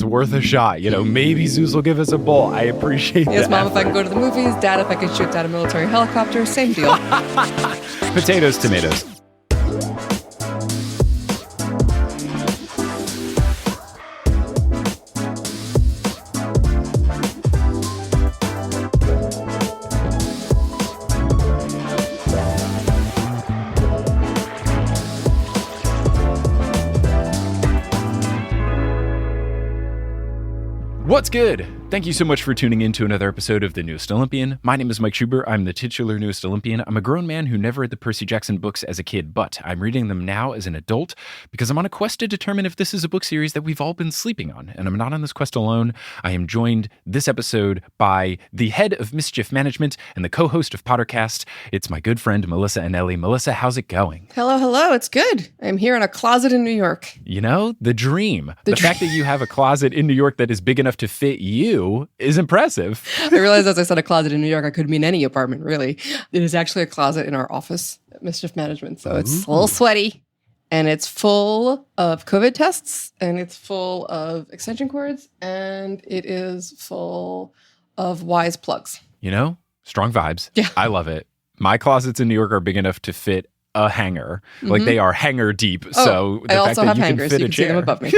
worth a shot. Maybe Zeus will give us a bowl. I appreciate that. Yes, Mom, if I can go to the movies. Dad, if I can shoot down a military helicopter. Same deal. Potatoes, tomatoes. What's good? Thank you so much for tuning in to another episode of The Newest Olympian. My name is Mike Schubert. I'm the titular Newest Olympian. I'm a grown man who never read the Percy Jackson books as a kid, but I'm reading them now as an adult because I'm on a quest to determine if this is a book series that we've all been sleeping on. And I'm not on this quest alone. I am joined this episode by the head of Mischief Management and the co-host of Pottercast. It's my good friend, Melissa Anelli. Melissa, how's it going? Hello. It's good. I'm here in a closet in New York. The dream. The fact that you have a closet in New York that is big enough to fit you is impressive. I realized as I said a closet in New York, I could mean any apartment, really. It is actually a closet in our office at Mischief Management. So it's a little sweaty, and it's full of COVID tests, and it's full of extension cords, and it is full of wise plugs. Strong vibes. Yeah. I love it. My closets in New York are big enough to fit a hanger. Like they are hanger deep. So the I fact also that have you hangers. can fit You a can see chair. them above me.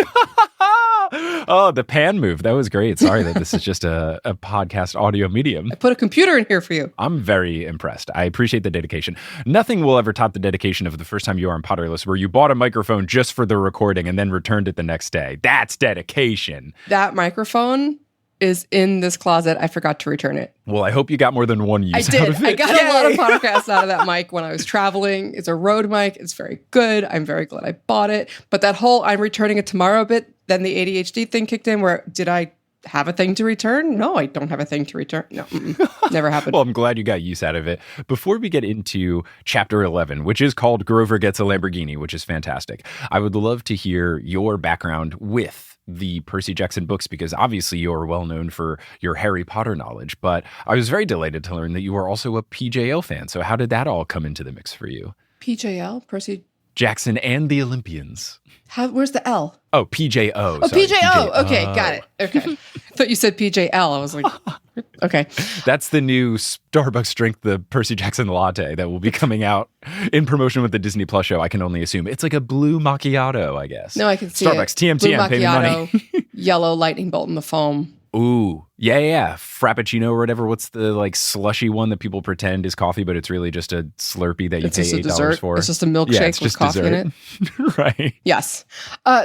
Oh, the pan move. That was great. Sorry that this is just a podcast audio medium. I put a computer in here for you. I'm very impressed. I appreciate the dedication. Nothing will ever top the dedication of the first time you were on Potterless, where you bought a microphone just for the recording and then returned it the next day. That's dedication. That microphone is in this closet. I forgot to return it. Well, I hope you got more than one use I out did. of it. I got a lot of podcasts out of that mic when I was traveling. It's a Rode mic. It's very good. I'm very glad I bought it. But that whole I'm returning it tomorrow bit, then the ADHD thing kicked in where did I have a thing to return? No, I don't have a thing to return. No, never happened. Well, I'm glad you got use out of it. Before we get into chapter 11, which is called Grover Gets a Lamborghini, which is fantastic, I would love to hear your background with the Percy Jackson books, because obviously you're well known for your Harry Potter knowledge, but I was very delighted to learn that you are also a PJL fan. So how did that all come into the mix for you? PJL? Percy Jackson and the Olympians. Where's the L? Oh, PJO. Oh, sorry, PJO. Okay, got it. Okay. I thought you said PJL. I was like, okay. That's the new Starbucks drink, the Percy Jackson latte, that will be coming out in promotion with the Disney Plus show, I can only assume. It's like a blue macchiato, I guess. No, I can see Starbucks, it. TM, pay me money. Yellow lightning bolt in the foam. Ooh, yeah. Frappuccino or whatever. What's the slushy one that people pretend is coffee, but it's really just a Slurpee that you pay $8 for? It's just a milkshake with coffee in it. Right. Yes.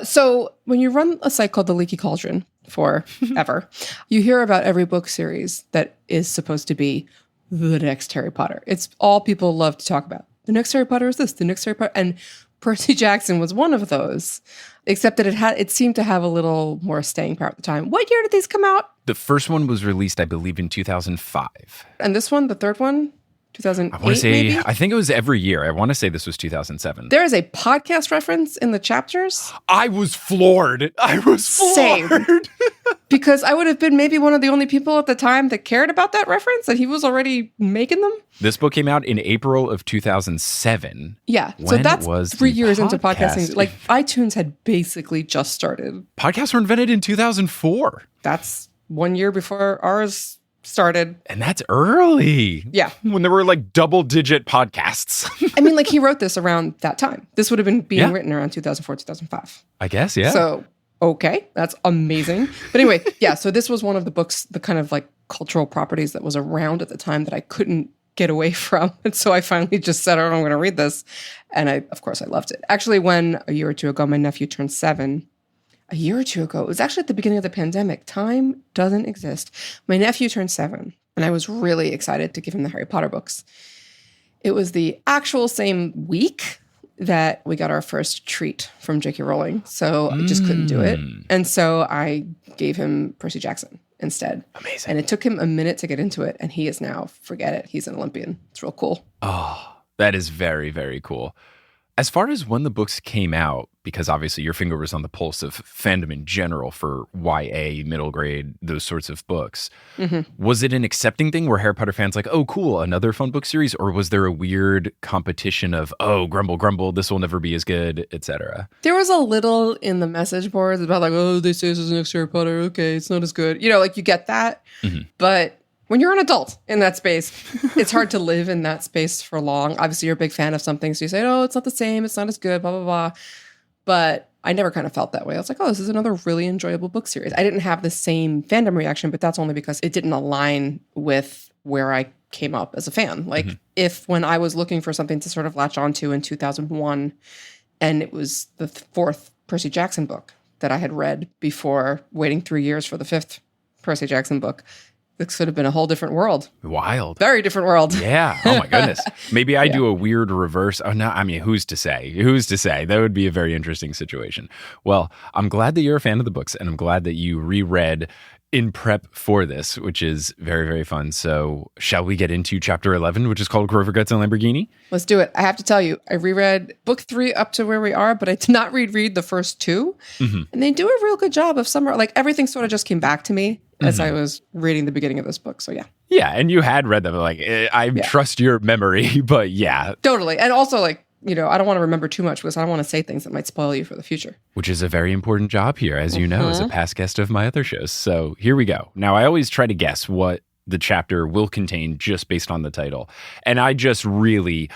So when you run a site called The Leaky Cauldron forever, you hear about every book series that is supposed to be the next Harry Potter. It's all people love to talk about. The next Harry Potter is this, the next Harry Potter. And Percy Jackson was one of those, except that it seemed to have a little more staying power at the time. What year did these come out? The first one was released, I believe, in 2005. And this one, the third one, 2008 I want to say, maybe? I think it was every year. I want to say this was 2007. There is a podcast reference in the chapters. I was floored. Same. Because I would have been maybe one of the only people at the time that cared about that reference, and he was already making them. This book came out in April of 2007. Yeah. So When that's was 3 the years into podcast? podcasting. Like iTunes had basically just started. Podcasts were invented in 2004. That's 1 year before ours started. And that's early. Yeah. When there were double-digit podcasts. I mean, he wrote this around that time. This would have been being Yeah. written around 2004, 2005. I guess, yeah. So, okay, that's amazing. But anyway, yeah, so this was one of the books, the kind of cultural properties that was around at the time that I couldn't get away from. And so I finally just said, I'm going to read this. And of course, I loved it. Actually, when a year or two ago, my nephew turned 7, a year or two ago, it was actually at the beginning of the pandemic. Time doesn't exist. My nephew turned 7, and I was really excited to give him the Harry Potter books. It was the actual same week that we got our first treat from J.K. Rowling. So I just couldn't do it. And so I gave him Percy Jackson instead. Amazing. And it took him a minute to get into it. And he is now, forget it, he's an Olympian. It's real cool. Oh, that is very, very cool. As far as when the books came out, because obviously your finger was on the pulse of fandom in general for YA, middle grade, those sorts of books. Was it an accepting thing where Harry Potter fans like, oh, cool, another fun book series? Or was there a weird competition of, oh, grumble, grumble, this will never be as good, etc.? There was a little in the message boards about like, oh, they say this is next Harry Potter. Okay, it's not as good. You know, like you get that. But when you're an adult in that space, it's hard to live in that space for long. Obviously, you're a big fan of something. So you say, oh, it's not the same. It's not as good, blah, blah, blah. But I never kind of felt that way. I was like, oh, this is another really enjoyable book series. I didn't have the same fandom reaction, but that's only because it didn't align with where I came up as a fan. Like if when I was looking for something to sort of latch onto in 2001, and it was the fourth Percy Jackson book that I had read before waiting 3 years for the fifth Percy Jackson book, this could have been a whole different world. Wild. Very different world. Yeah. Oh my goodness. Maybe I do a weird reverse. Oh no. I mean, who's to say? Who's to say? That would be a very interesting situation. Well, I'm glad that you're a fan of the books, and I'm glad that you reread in prep for this, which is very, very fun. So shall we get into chapter 11, which is called Grover Guts and Lamborghini? Let's do it. I have to tell you, I reread book 3 up to where we are, but I did not read the first 2. And they do a real good job of like everything sort of just came back to me as I was reading the beginning of this book. So yeah. Yeah. And you had read them. Like, I trust your memory, but yeah. Totally. And also like, you know, I don't want to remember too much because I don't want to say things that might spoil you for the future. Which is a very important job here, as you know, as a past guest of my other shows. So here we go. Now, I always try to guess what the chapter will contain just based on the title. And I just really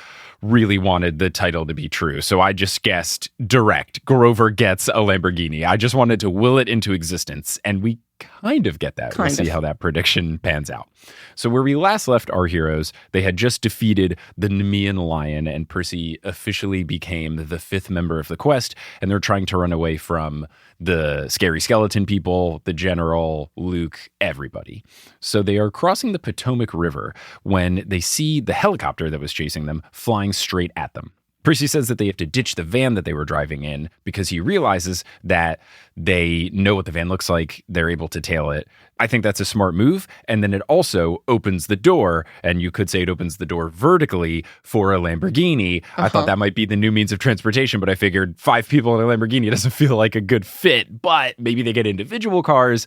wanted the title to be true. So I just guessed direct, Grover gets a Lamborghini. I just wanted to will it into existence. And we kind of get that. We'll see how that prediction pans out. So where we last left our heroes, they had just defeated the Nemean lion, and Percy officially became the 5th member of the quest, and they're trying to run away from the scary skeleton people, the general, Luke, everybody. So they are crossing the Potomac River when they see the helicopter that was chasing them flying straight at them. Percy says that they have to ditch the van that they were driving in because he realizes that they know what the van looks like. They're able to tail it. I think that's a smart move. And then it also opens the door, and you could say it opens the door vertically for a Lamborghini. I thought that might be the new means of transportation, but I figured 5 people in a Lamborghini doesn't feel like a good fit, but maybe they get individual cars.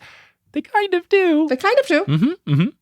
They kind of do. They kind of do.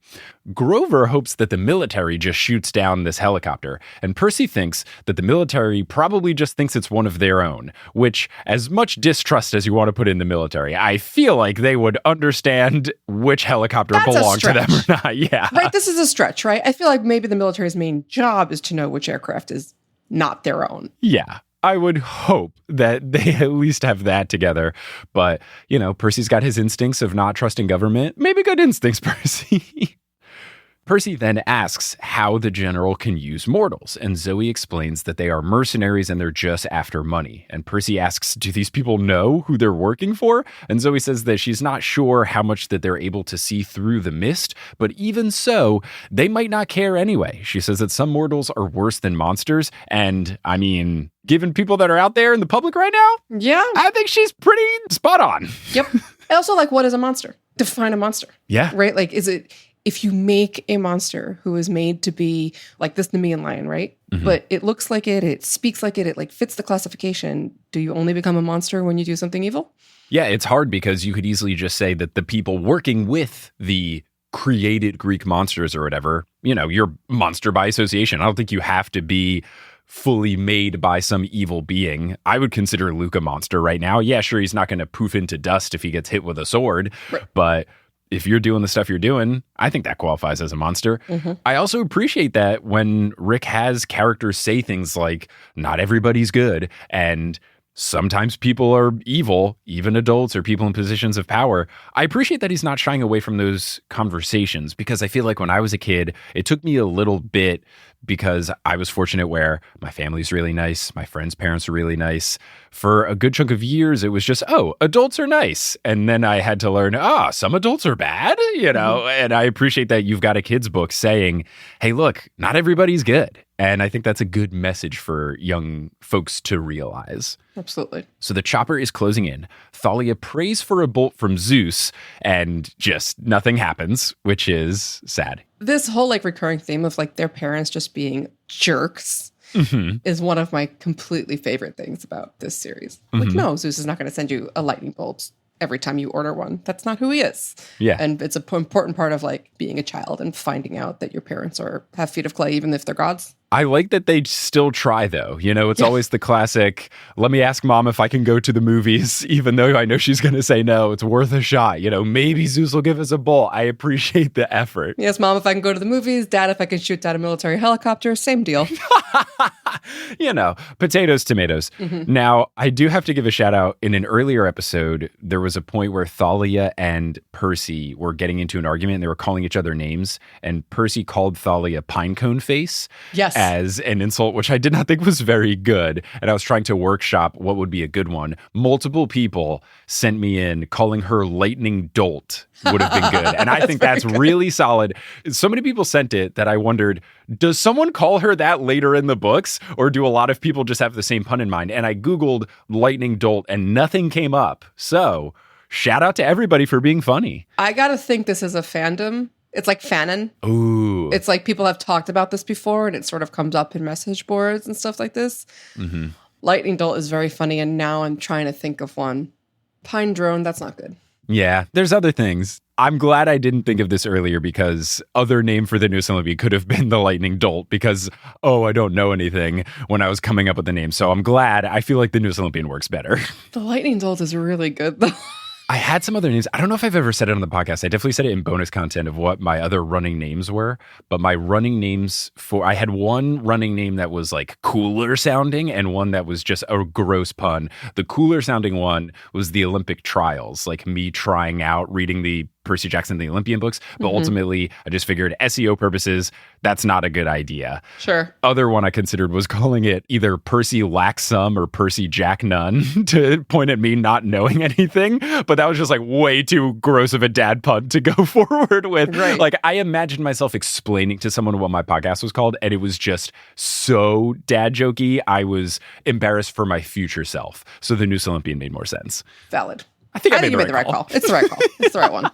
Grover hopes that the military just shoots down this helicopter, and Percy thinks that the military probably just thinks it's one of their own, which, as much distrust as you want to put in the military, I feel like they would understand which helicopter belonged to them or not. Yeah. Right, this is a stretch, right? I feel like maybe the military's main job is to know which aircraft is not their own. Yeah. I would hope that they at least have that together. But, you know, Percy's got his instincts of not trusting government. Maybe good instincts, Percy. Percy then asks how the general can use mortals, and Zoe explains that they are mercenaries and they're just after money. And Percy asks, do these people know who they're working for? And Zoe says that she's not sure how much that they're able to see through the mist, but even so, they might not care anyway. She says that some mortals are worse than monsters, and I mean, given people that are out there in the public right now, yeah, I think she's pretty spot on. Yep. And also, like, what is a monster? Define a monster. Yeah. Right? Like, is it... If you make a monster who is made to be like this Nemean lion, right? But it looks like it speaks like it like fits the classification. Do you only become a monster when you do something evil? Yeah, it's hard because you could easily just say that the people working with the created Greek monsters or whatever, you know, you're monster by association. I don't think you have to be fully made by some evil being. I would consider Luke a monster right now. Yeah, sure, he's not going to poof into dust if he gets hit with a sword, right. But if you're doing the stuff you're doing, I think that qualifies as a monster. I also appreciate that when Rick has characters say things like, not everybody's good, and sometimes people are evil, even adults or people in positions of power. I appreciate that he's not shying away from those conversations, because I feel like when I was a kid, it took me a little bit, because I was fortunate where my family's really nice, my friends' parents are really nice. For a good chunk of years, it was just, oh, adults are nice. And then I had to learn, some adults are bad, you know? And I appreciate that you've got a kid's book saying, hey, look, not everybody's good. And I think that's a good message for young folks to realize. Absolutely. So the chopper is closing in. Thalia prays for a bolt from Zeus, and just nothing happens, which is sad. This whole like recurring theme of like their parents just being jerks is one of my completely favorite things about this series. Like, no, Zeus is not going to send you a lightning bolt every time you order one. That's not who he is. Yeah. And it's an important part of like being a child and finding out that your parents have feet of clay, even if they're gods. I like that they still try, though. You know, it's always the classic, let me ask mom if I can go to the movies, even though I know she's going to say no. It's worth a shot. You know, maybe Zeus will give us a bowl. I appreciate the effort. Yes, mom, if I can go to the movies. Dad, if I can shoot down a military helicopter. Same deal. You know, potatoes, tomatoes. Now, I do have to give a shout out. In an earlier episode, there was a point where Thalia and Percy were getting into an argument and they were calling each other names. And Percy called Thalia pinecone face. Yes. As an insult, which I did not think was very good. And I was trying to workshop what would be a good one. Multiple people sent me in calling her lightning dolt would have been good. And I think that's really solid. So many people sent it that I wondered, does someone call her that later in the books? Or do a lot of people just have the same pun in mind? And I Googled lightning dolt and nothing came up. So shout out to everybody for being funny. I got to think this is a fandom. It's like fanon. Ooh. It's like people have talked about this before and it sort of comes up in message boards and stuff like this. Lightning Dolt is very funny, and now I'm trying to think of one. Pine Drone, that's not good. Yeah, there's other things. I'm glad I didn't think of this earlier because other name for the New Olympian could have been the Lightning Dolt because, I don't know anything when I was coming up with the name. So I'm glad. I feel like the New Olympian works better. The Lightning Dolt is really good, though. I had some other names. I don't know if I've ever said it on the podcast. I definitely said it in bonus content of what my other running names were. But my running names I had one running name that was like cooler sounding and one that was just a gross pun. The cooler sounding one was the Olympic trials, like me trying out reading the Percy Jackson, the Olympian books. But ultimately, I just figured SEO purposes, that's not a good idea. Sure. Other one I considered was calling it either Percy Lack Some or Percy Jack None to point at me not knowing anything. But that was just like way too gross of a dad pun to go forward with. Right. Like I imagined myself explaining to someone what my podcast was called, and it was just so dad jokey. I was embarrassed for my future self. So the New Olympian made more sense. Valid. I think you made the right call. It's the right call. It's the right one.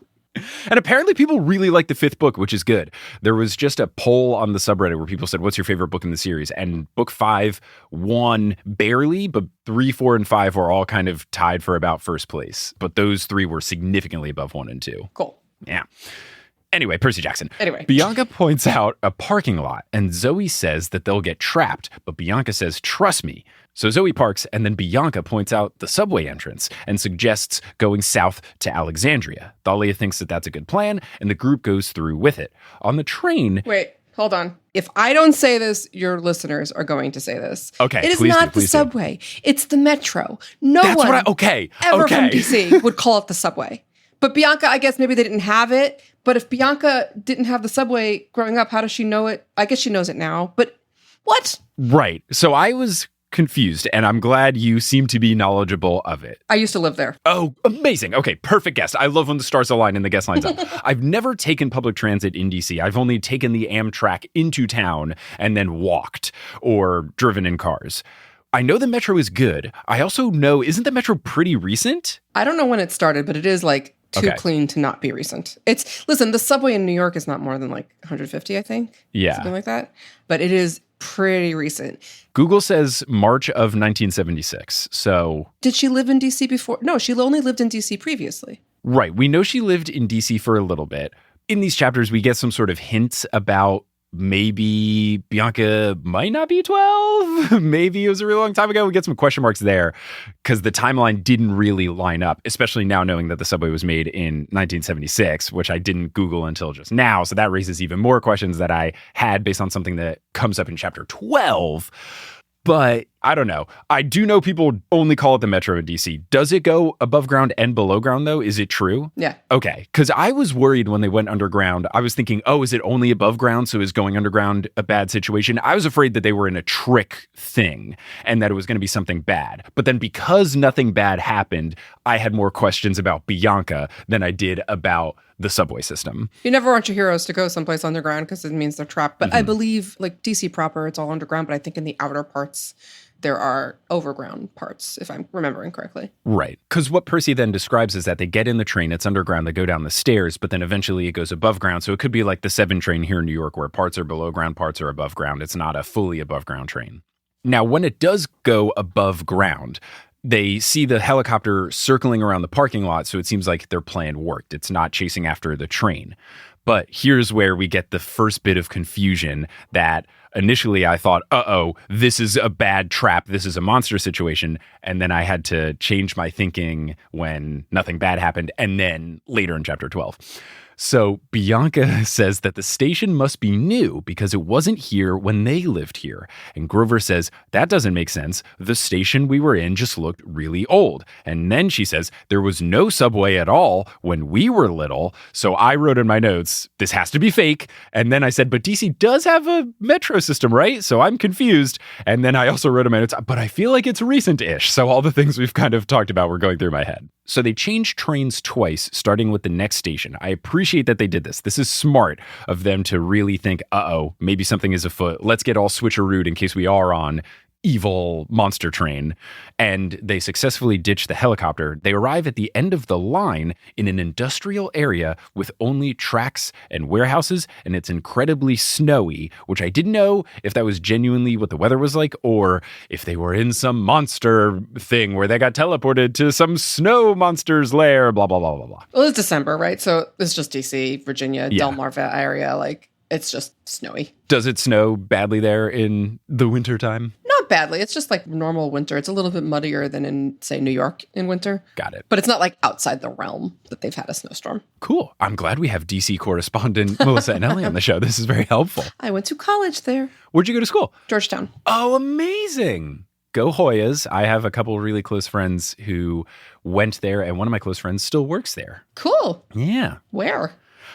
And apparently people really like the fifth book, which is good. There was just a poll on the subreddit where people said, what's your favorite book in the series? And book 5 won barely, but 3, 4, and 5 were all kind of tied for about first place. But those 3 were significantly above 1 and 2. Cool. Yeah. Anyway, Percy Jackson. Anyway. Bianca points out a parking lot, and Zoe says that they'll get trapped, but Bianca says, trust me. So Zoe parks, and then Bianca points out the subway entrance and suggests going south to Alexandria. Thalia thinks that that's a good plan, and the group goes through with it. On the train... Wait, hold on. If I don't say this, your listeners are going to say this. Okay, it is not the subway. It's the metro. No one ever from DC would call it the subway. But Bianca, I guess maybe they didn't have it. But if Bianca didn't have the subway growing up, how does she know it? I guess she knows it now. But what? Right. So I was confused, and I'm glad you seem to be knowledgeable of it. I used to live there. Oh, amazing. Okay, perfect guest. I love when the stars align and the guest lines up. I've never taken public transit in DC. I've only taken the Amtrak into town and then walked or driven in cars. I know the Metro is good. I also know, isn't the Metro pretty recent? I don't know when it started, but it is like too clean to not be recent. Listen, the subway in New York is not more than like 150, I think. Yeah. Something like that. But it is pretty recent. Google says March of 1976. So did she live in DC before? No, she only lived in DC previously. Right. We know she lived in DC for a little bit. In these chapters, we get some sort of hints about maybe Bianca might not be 12. Maybe it was a really long time ago. We get some question marks there because the timeline didn't really line up, especially now knowing that the subway was made in 1976, which I didn't Google until just now. So that raises even more questions that I had based on something that comes up in chapter 12. But I don't know. I do know people only call it the Metro in DC. Does it go above ground and below ground, though? Is it true? Yeah. Okay. Because I was worried when they went underground. I was thinking, is it only above ground? So is going underground a bad situation? I was afraid that they were in a trick thing and that it was going to be something bad. But then because nothing bad happened, I had more questions about Bianca than I did about the subway system. You never want your heroes to go someplace underground because it means they're trapped. But I believe, like DC proper, it's all underground. But I think in the outer parts, there are overground parts, if I'm remembering correctly. Right. Because what Percy then describes is that they get in the train, it's underground, they go down the stairs, but then eventually it goes above ground. So it could be like the 7 train here in New York where parts are below ground, parts are above ground. It's not a fully above ground train. Now, when it does go above ground, they see the helicopter circling around the parking lot, so it seems like their plan worked. It's not chasing after the train. But here's where we get the first bit of confusion that initially I thought, this is a bad trap. This is a monster situation. And then I had to change my thinking when nothing bad happened. And then later in chapter 12. So Bianca says that the station must be new because it wasn't here when they lived here. And Grover says, that doesn't make sense. The station we were in just looked really old. And then she says, there was no subway at all when we were little. So I wrote in my notes, this has to be fake. And then I said, but DC does have a metro system, right? So I'm confused. And then I also wrote in my notes, but I feel like it's recent-ish. So all the things we've kind of talked about were going through my head. So they changed trains twice, starting with the next station. I appreciate that they did this. This is smart of them to really think, maybe something is afoot. Let's get all switcherooed in case we are on evil monster train. And they successfully ditch the helicopter. They arrive at the end of the line in an industrial area with only tracks and warehouses, and it's incredibly snowy, which I didn't know if that was genuinely what the weather was like or if they were in some monster thing where they got teleported to some snow monster's lair, blah, blah, blah, blah, blah. Well, it's December, right? So it's just DC, Virginia, Delmar area. Like, it's just snowy. Does it snow badly there in the wintertime? Not badly. It's just like normal winter. It's a little bit muddier than in, say, New York in winter. Got it. But it's not like outside the realm that they've had a snowstorm. Cool. I'm glad we have DC correspondent Melissa Anelli on the show. This is very helpful. I went to college there. Where'd you go to school? Georgetown. Oh, amazing. Go Hoyas. I have a couple of really close friends who went there, and one of my close friends still works there. Cool. Yeah. Where?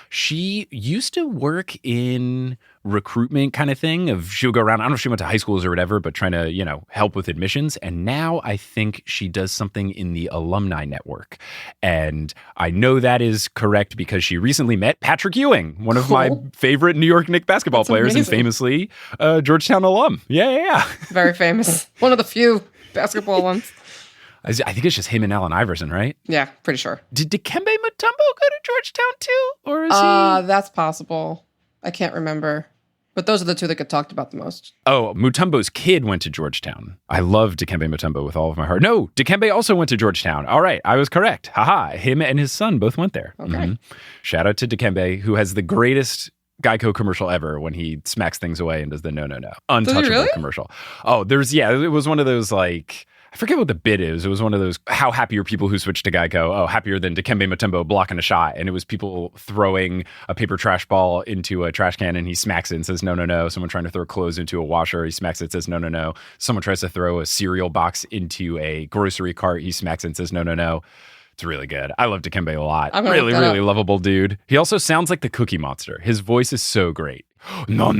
She used to work in recruitment kind of thing she would go around. I don't know if she went to high schools or whatever, but trying to, help with admissions. And now I think she does something in the alumni network. And I know that is correct because she recently met Patrick Ewing, one of my favorite New York Knicks basketball players and famously Georgetown alum. Yeah. Very famous. One of the few basketball ones. I think it's just him and Allen Iverson, right? Yeah, pretty sure. Did Dikembe Mutombo go to Georgetown too? Or is he? That's possible. I can't remember. But those are the two that get talked about the most. Oh, Mutombo's kid went to Georgetown. I love Dikembe Mutombo with all of my heart. No, Dikembe also went to Georgetown. All right, I was correct. Haha, him and his son both went there. Okay. Mm-hmm. Shout out to Dikembe, who has the greatest Geico commercial ever when he smacks things away and does the no. Untouchable really? commercial. Oh, it was one of those like... I forget what the bit is. It was one of those, how happy are people who switched to Geico? Oh, happier than Dikembe Mutombo blocking a shot. And it was people throwing a paper trash ball into a trash can and he smacks it and says, no. Someone trying to throw clothes into a washer. He smacks it, says, no. Someone tries to throw a cereal box into a grocery cart. He smacks it and says, no. It's really good. I love Dikembe a lot. Really, really lovable dude. He also sounds like the Cookie Monster. His voice is so great. No.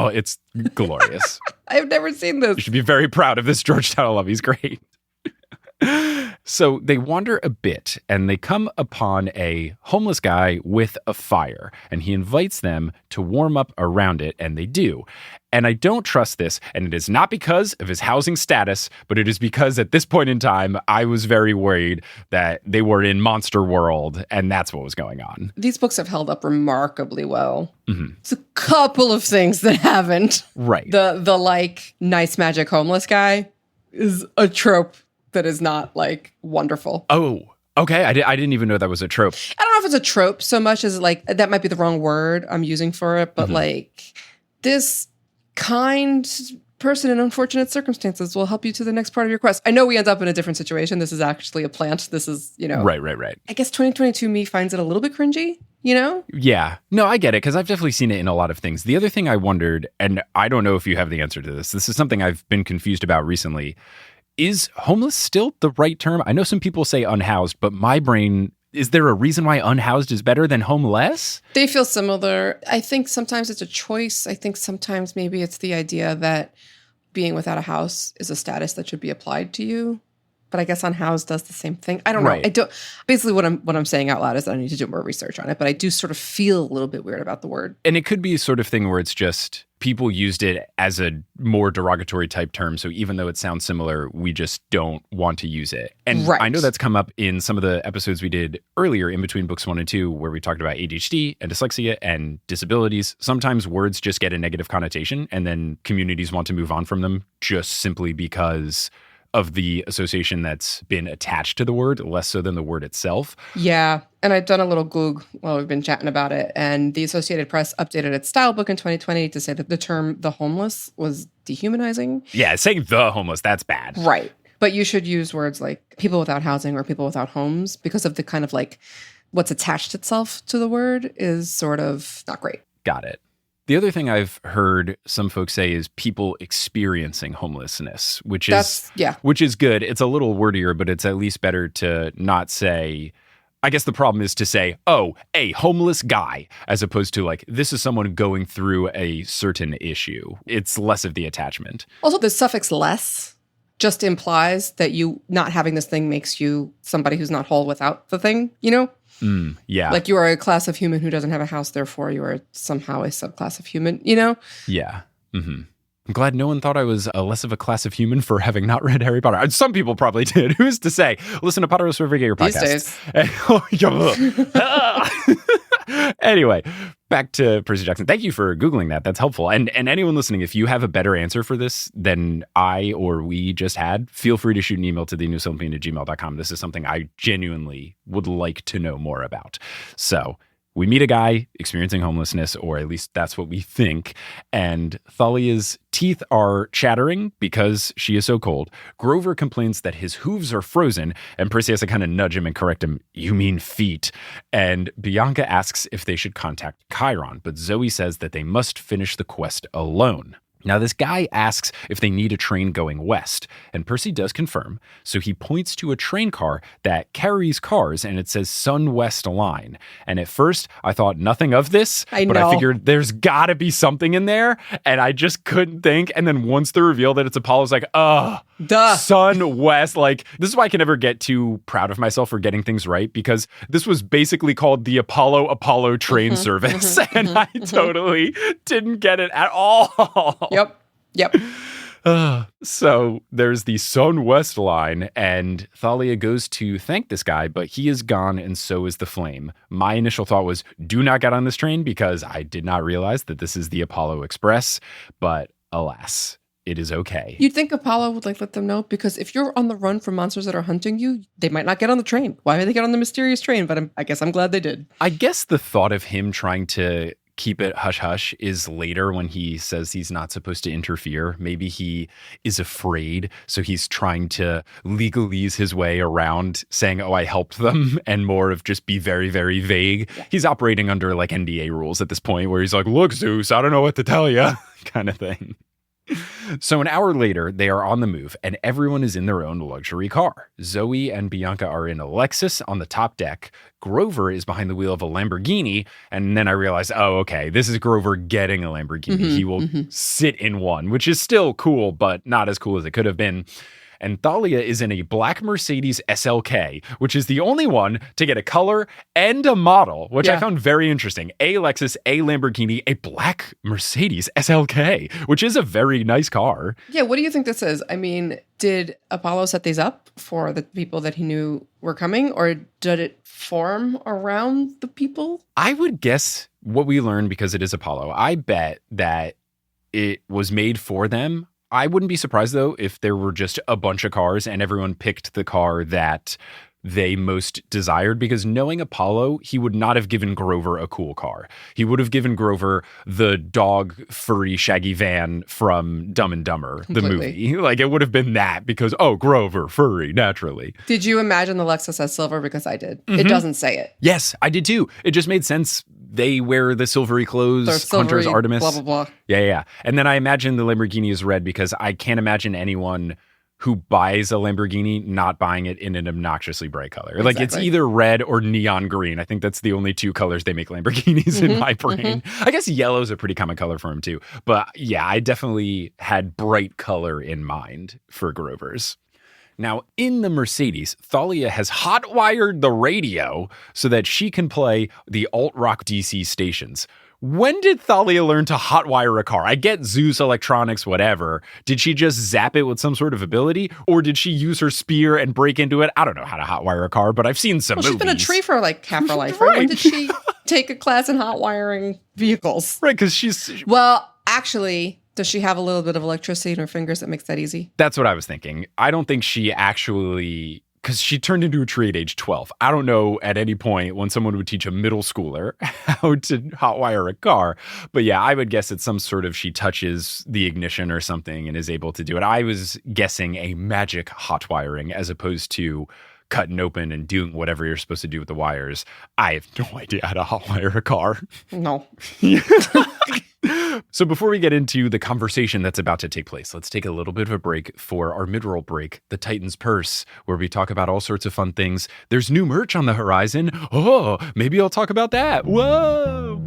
It's glorious. I've never seen this. You should be very proud of this Georgetown alum. He's great. So they wander a bit and they come upon a homeless guy with a fire and he invites them to warm up around it, and they do. And I don't trust this, and it is not because of his housing status, but it is because at this point in time, I was very worried that they were in Monster World, and that's what was going on. These books have held up remarkably well. Mm-hmm. It's a couple of things that haven't. Right. The like nice magic homeless guy is a trope that is not like wonderful. Oh, okay. I didn't even know that was a trope. I don't know if it's a trope so much as like, that might be the wrong word I'm using for it, but like this kind person in unfortunate circumstances will help you to the next part of your quest. I know we end up in a different situation. This is actually a plant. This is, Right. I guess 2022 me finds it a little bit cringy, Yeah. No, I get it, because I've definitely seen it in a lot of things. The other thing I wondered, and I don't know if you have the answer to this. This is something I've been confused about recently. Is homeless still the right term? I know some people say unhoused, but my brain, is there a reason why unhoused is better than homeless? They feel similar. I think sometimes it's a choice. I think sometimes maybe it's the idea that being without a house is a status that should be applied to you. but I guess unhoused does the same thing. I don't know. Right. I don't. Basically, what I'm saying out loud is that I need to do more research on it. But I do sort of feel a little bit weird about the word. And it could be a sort of thing where it's just people used it as a more derogatory type term. So even though it sounds similar, we just don't want to use it. And Right. I know that's come up in some of the episodes we did earlier in between books 1 and 2, where we talked about ADHD and dyslexia and disabilities. Sometimes words just get a negative connotation, and then communities want to move on from them just simply because of the association that's been attached to the word, less so than the word itself. Yeah. And I've done a little Goog while we've been chatting about it. And the Associated Press updated its style book in 2020 to say that the term the homeless was dehumanizing. Yeah, saying the homeless, that's bad. Right. But you should use words like people without housing or people without homes because of the kind of like what's attached itself to the word is sort of not great. Got it. The other thing I've heard some folks say is people experiencing homelessness, which is good. It's a little wordier, but it's at least better to not say, I guess the problem is to say, oh, a homeless guy, as opposed to like, this is someone going through a certain issue. It's less of the attachment. Also, the suffix less just implies that you not having this thing makes you somebody who's not whole without the thing, you know? Yeah. Like you are a class of human who doesn't have a house, therefore you are somehow a subclass of human, you know? Yeah. Mm-hmm. I'm glad no one thought I was less of a class of human for having not read Harry Potter. Some people probably did. Who's to say? Listen to Potterless wherever you get your podcasts. These days. Anyway, back to Percy Jackson. Thank you for Googling that. That's helpful. And anyone listening, if you have a better answer for this than I or we just had, feel free to shoot an email to thenewsolympian@gmail.com. This is something I genuinely would like to know more about. So we meet a guy experiencing homelessness, or at least that's what we think, and Thalia's teeth are chattering because she is so cold. Grover complains that his hooves are frozen, and Percy has to kind of nudge him and correct him, you mean feet. And Bianca asks if they should contact Chiron, but Zoe says that they must finish the quest alone. Now, this guy asks if they need a train going west, and Percy does confirm. So he points to a train car that carries cars, and it says Sun West Line. And at first, I thought nothing of this, but I figured there's got to be something in there, and I just couldn't think. And then once the reveal that it's Apollo, I was like, duh. Sun West. Like, this is why I can never get too proud of myself for getting things right, because this was basically called the Apollo train service, and I totally didn't get it at all. Yep. So there's the Sun West line, and Thalia goes to thank this guy, but he is gone, and so is the flame. My initial thought was, do not get on this train, because I did not realize that this is the Apollo Express, but alas, it is okay. You'd think Apollo would let them know, because if you're on the run from monsters that are hunting you, they might not get on the train. Why would they get on the mysterious train? But I guess I'm glad they did. I guess the thought of him trying to keep it hush-hush is later when he says he's not supposed to interfere. Maybe he is afraid, so he's trying to legalese his way around saying, oh, I helped them, and more of just be very, very vague. Yeah. He's operating under like NDA rules at this point, where he's like, look, Zeus, I don't know what to tell you, kind of thing. So an hour later, they are on the move, and everyone is in their own luxury car. Zoe and Bianca are in a Lexus on the top deck. Grover is behind the wheel of a Lamborghini, and then I realized, oh, okay, this is Grover getting a Lamborghini. He will sit in one, which is still cool, but not as cool as it could have been. And Thalia is in a black Mercedes SLK, which is the only one to get a color and a model, which I found very interesting. A Lexus, a Lamborghini, a black Mercedes SLK, which is a very nice car. Yeah, what do you think this is? I mean, did Apollo set these up for the people that he knew were coming, or did it form around the people? I would guess what we learned, because it is Apollo, I bet that it was made for them. I wouldn't be surprised, though, if there were just a bunch of cars and everyone picked the car that they most desired, because knowing Apollo, he would not have given Grover a cool car. He would have given Grover the dog furry shaggy van from Dumb and Dumber, the movie. Like, it would have been that, because, oh, Grover, furry, naturally. Did you imagine the Lexus as silver? Because I did. It doesn't say it. Yes, I did too. It just made sense. They wear the silvery clothes, Hunter's Artemis. Blah, blah, blah. Yeah. And then I imagine the Lamborghini is red, because I can't imagine anyone who buys a Lamborghini not buying it in an obnoxiously bright color. Exactly. Like, it's either red or neon green. I think that's the only two colors they make Lamborghinis in my brain. I guess yellow is a pretty common color for him too. But yeah, I definitely had bright color in mind for Grover's. Now, in the Mercedes, Thalia has hot-wired the radio so that she can play the alt-rock DC stations. When did Thalia learn to hotwire a car? I get Zeus electronics, whatever. Did she just zap it with some sort of ability? Or did she use her spear and break into it? I don't know how to hotwire a car, but I've seen some movies. She's been a tree for like half her life, right? When did she take a class in hot wiring vehicles? Right, because she's... Well, actually, does she have a little bit of electricity in her fingers that makes that easy? That's what I was thinking. I don't think she actually... Because she turned into a tree at age 12. I don't know at any point when someone would teach a middle schooler how to hotwire a car. But yeah, I would guess it's some sort of she touches the ignition or something and is able to do it. I was guessing a magic hotwiring as opposed to cutting open and doing whatever you're supposed to do with the wires. I have no idea how to hotwire a car. No. So before we get into the conversation that's about to take place, let's take a little bit of a break for our mid-roll break, the Titan's Purse, where we talk about all sorts of fun things. There's new merch on the horizon. Oh, maybe I'll talk about that. Whoa!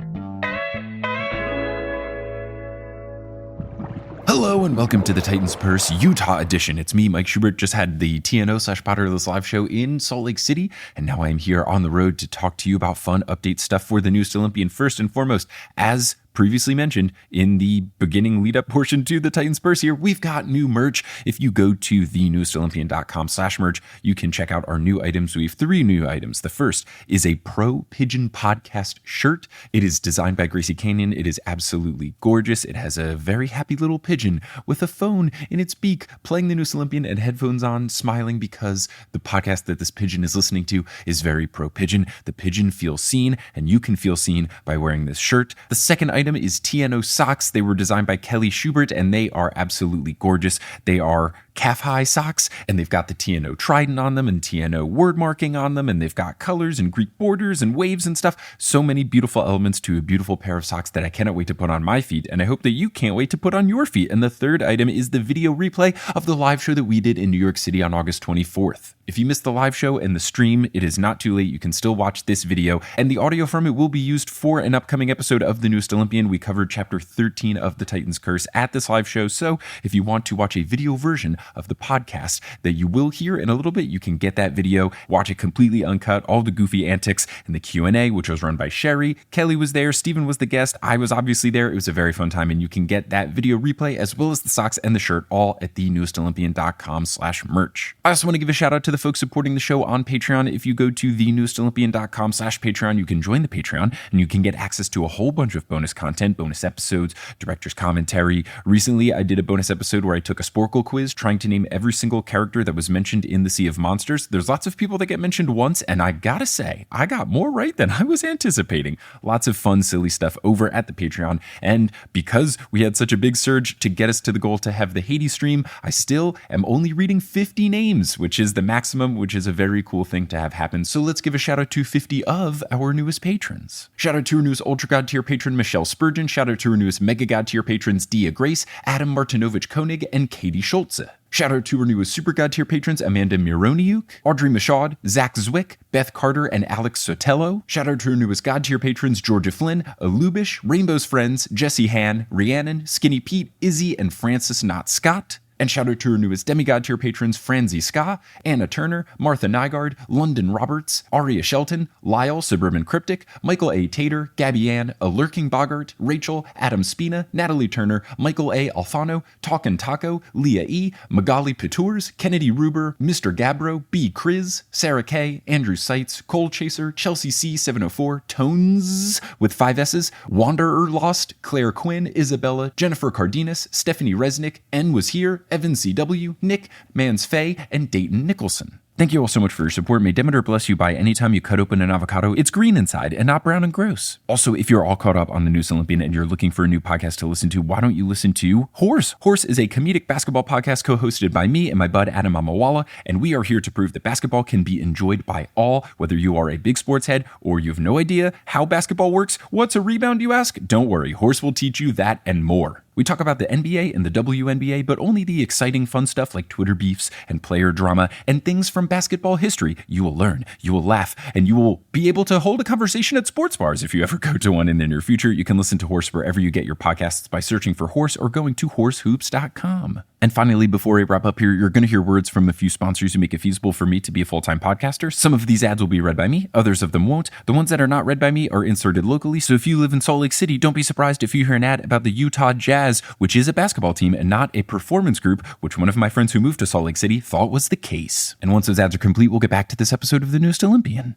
Hello and welcome to the Titan's Purse Utah edition. It's me, Mike Schubert. Just had the Tno/Potterless live show in Salt Lake City, and now I'm here on the road to talk to you about fun update stuff for the newest Olympian. First and foremost, as previously mentioned in the beginning lead-up portion to the Titan's Purse here, we've got new merch. If you go to thenewestolympian.com/merch, you can check out our new items. We have 3 new items. The first is a Pro Pigeon podcast shirt. It is designed by Gracie Canyon. It is absolutely gorgeous. It has a very happy little pigeon with a phone in its beak playing the newest Olympian and headphones on, smiling because the podcast that this pigeon is listening to is very pro-pigeon. The pigeon feels seen, and you can feel seen by wearing this shirt. The second item is Tno Socks. They were designed by Kelly Schubert, and they are absolutely gorgeous. They are calf-high socks, and they've got the Tno trident on them and Tno word marking on them, and they've got colors and Greek borders and waves and stuff. So many beautiful elements to a beautiful pair of socks that I cannot wait to put on my feet, and I hope that you can't wait to put on your feet. And the third item is the video replay of the live show that we did in New York City on August 24th. If you missed the live show and the stream, it is not too late. You can still watch this video, and the audio from it will be used for an upcoming episode of The Newest Olympian. We covered chapter 13 of The Titan's Curse at this live show, so if you want to watch a video version of the podcast that you will hear in a little bit, you can get that video, watch it completely uncut, all the goofy antics, and the Q&A, which was run by Sherry. Kelly was there, Stephen was the guest, I was obviously there. It was a very fun time, and you can get that video replay as well as the socks and the shirt all at thenewestolympian.com/merch. I also want to give a shout out to the folks supporting the show on Patreon. If you go to thenewestolympian.com/Patreon, you can join the Patreon, and you can get access to a whole bunch of bonus content, bonus episodes, director's commentary. Recently, I did a bonus episode where I took a Sporkle quiz trying to name every single character that was mentioned in the Sea of Monsters. There's lots of people that get mentioned once, and I gotta say, I got more right than I was anticipating. Lots of fun, silly stuff over at the Patreon, and because we had such a big surge to get us to the goal to have the Hades stream, I still am only reading 50 names, which is the maximum, which is a very cool thing to have happen. So let's give a shout out to 50 of our newest patrons. Shout out to our newest Ultra God tier patron, Michelle Spurgeon. Shout out to our newest Mega God tier patrons, Dia Grace, Adam Martinovich Koenig, and Katie Schulze. Shout out to our newest Super God tier patrons, Amanda Mironiuk, Audrey Michaud, Zach Zwick, Beth Carter, and Alex Sotelo. Shout out to our newest God tier patrons, Georgia Flynn, Alubish, Rainbow's Friends, Jesse Han, Rhiannon, Skinny Pete, Izzy, and Francis Not Scott. And shout out to our newest demigod tier patrons, Franzi Ska, Anna Turner, Martha Nygaard, London Roberts, Aria Shelton, Lyle, Suburban Cryptic, Michael A. Tater, Gabby Ann, A Lurking Bogart, Rachel, Adam Spina, Natalie Turner, Michael A. Alfano, Talkin' Taco, Leah E., Magali Patours, Kennedy Ruber, Mr. Gabbro, B. Kriz, Sarah K., Andrew Seitz, Cole Chaser, Chelsea C. 704, Tones with 5 S's, Wanderer Lost, Claire Quinn, Isabella, Jennifer Cardenas, Stephanie Resnick, N was here, Evan CW, Nick, Mans Faye, and Dayton Nicholson. Thank you all so much for your support. May Demeter bless you by any time you cut open an avocado, it's green inside and not brown and gross. Also, if you're all caught up on the Newest Olympian and you're looking for a new podcast to listen to, why don't you listen to Horse? Horse is a comedic basketball podcast co-hosted by me and my bud Adam Amawala, and we are here to prove that basketball can be enjoyed by all, whether you are a big sports head or you have no idea how basketball works. What's a rebound, you ask? Don't worry, Horse will teach you that and more. We talk about the NBA and the WNBA, but only the exciting fun stuff like Twitter beefs and player drama and things from basketball history. You will learn, you will laugh, and you will be able to hold a conversation at sports bars if you ever go to one in the near future. You can listen to Horse wherever you get your podcasts by searching for Horse or going to horsehoops.com. And finally, before we wrap up here, you're going to hear words from a few sponsors who make it feasible for me to be a full-time podcaster. Some of these ads will be read by me, others of them won't. The ones that are not read by me are inserted locally, so if you live in Salt Lake City, don't be surprised if you hear an ad about the Utah Jazz, which is a basketball team and not a performance group, which one of my friends who moved to Salt Lake City thought was the case. And once those ads are complete, we'll get back to this episode of the Newest Olympian.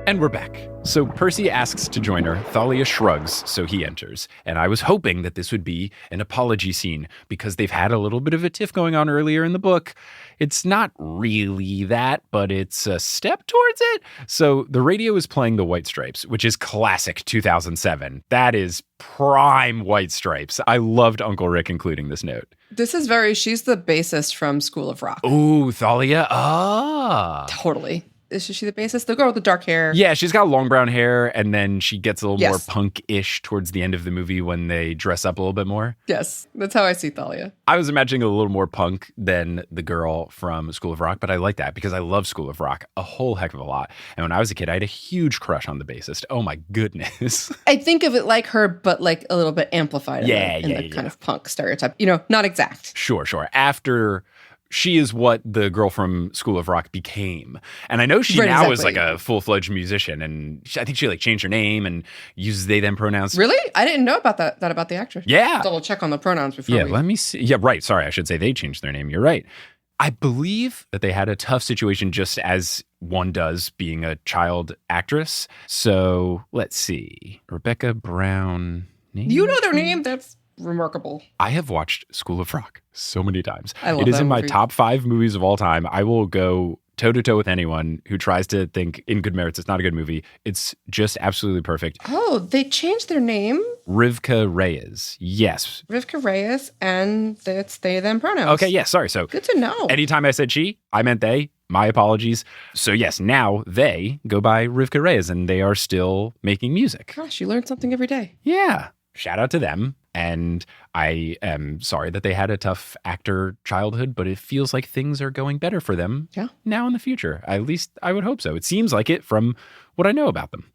And we're back. So Percy asks to join her. Thalia shrugs, so he enters. And I was hoping that this would be an apology scene because they've had a little bit of a tiff going on earlier in the book. It's not really that, but it's a step towards it. So the radio is playing the White Stripes, which is classic 2007. That is prime White Stripes. I loved Uncle Rick including this note. This is she's the bassist from School of Rock. Ooh, Thalia. Ah. Totally. Is she the bassist? The girl with the dark hair. Yeah, she's got long brown hair, and then she gets a little more Yes. punk-ish towards the end of the movie when they dress up a little bit more. Yes, that's how I see Thalia. I was imagining a little more punk than the girl from School of Rock, but I like that because I love School of Rock a whole heck of a lot. And when I was a kid, I had a huge crush on the bassist. Oh my goodness. I think of it like her, but like a little bit amplified in the kind of punk stereotype. Not exact. Sure. After... she is what the girl from School of Rock became. And I know she now is like a full-fledged musician. And I think she like changed her name and uses they, them pronouns. Really? I didn't know about that about the actress. Yeah. Double check on the pronouns before let me see. Yeah, right. Sorry, I should say they changed their name. You're right. I believe that they had a tough situation just as one does being a child actress. So let's see. Rebecca Brown. You know their name? That's remarkable. I have watched School of Rock so many times. I love it is that in my movie. top 5 movies of all time. I will go toe-to-toe with anyone who tries to think in good merits it's not a good movie. It's just absolutely perfect. Oh, they changed their name? Rivka Reyes. Yes. Rivka Reyes, and it's they, them pronouns. Okay, yeah, sorry. So good to know. Anytime I said she, I meant they. My apologies. So yes, now they go by Rivka Reyes, and they are still making music. Gosh, you learn something every day. Yeah. Shout out to them. And I am sorry that they had a tough actor childhood, but it feels like things are going better for them now in the future. At least I would hope so. It seems like it from what I know about them.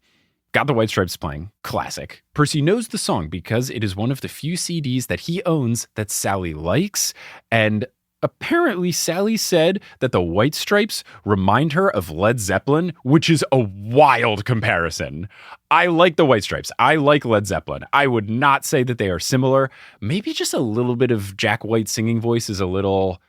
Got the White Stripes playing. Classic. Percy knows the song because it is one of the few CDs that he owns that Sally likes. And apparently Sally said that the White Stripes remind her of Led Zeppelin, which is a wild comparison. I like the White Stripes. I like Led Zeppelin. I would not say that they are similar. Maybe just a little bit of Jack White's singing voice is a little,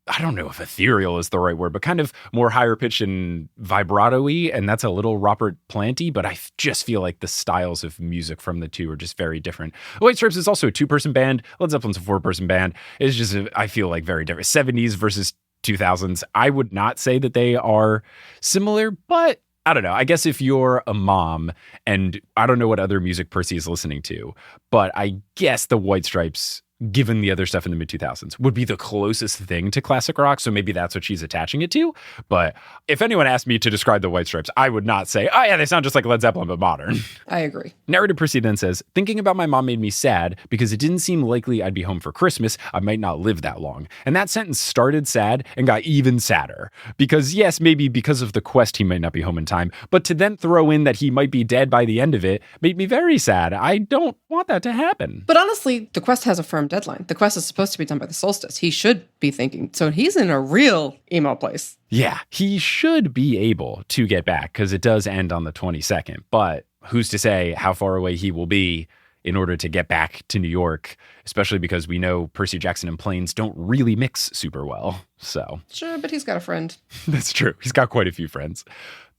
I don't know if ethereal is the right word, but kind of more higher pitched and vibrato-y, and that's a little Robert Planty, but I just feel like the styles of music from the two are just very different. White Stripes is also a 2-person band. Led Zeppelin's a 4-person band. It's just, I feel like very different. 70s versus 2000s. I would not say that they are similar, but I don't know. I guess if you're a mom, and I don't know what other music Percy is listening to, but I guess the White Stripes, given the other stuff in the mid-2000s, would be the closest thing to classic rock. So maybe that's what she's attaching it to. But if anyone asked me to describe the White Stripes, I would not say, oh yeah, they sound just like Led Zeppelin, but modern. I agree. Narrator Percy then says, thinking about my mom made me sad because it didn't seem likely I'd be home for Christmas. I might not live that long. And that sentence started sad and got even sadder. Because yes, maybe because of the quest, he might not be home in time. But to then throw in that he might be dead by the end of it made me very sad. I don't want that to happen. But honestly, the quest has a firm deadline. The quest is supposed to be done by the solstice. He should be thinking. So he's in a real emo place. Yeah, he should be able to get back because it does end on the 22nd. But who's to say how far away he will be in order to get back to New York, especially because we know Percy Jackson and planes don't really mix super well. So sure, but he's got a friend. That's true. He's got quite a few friends.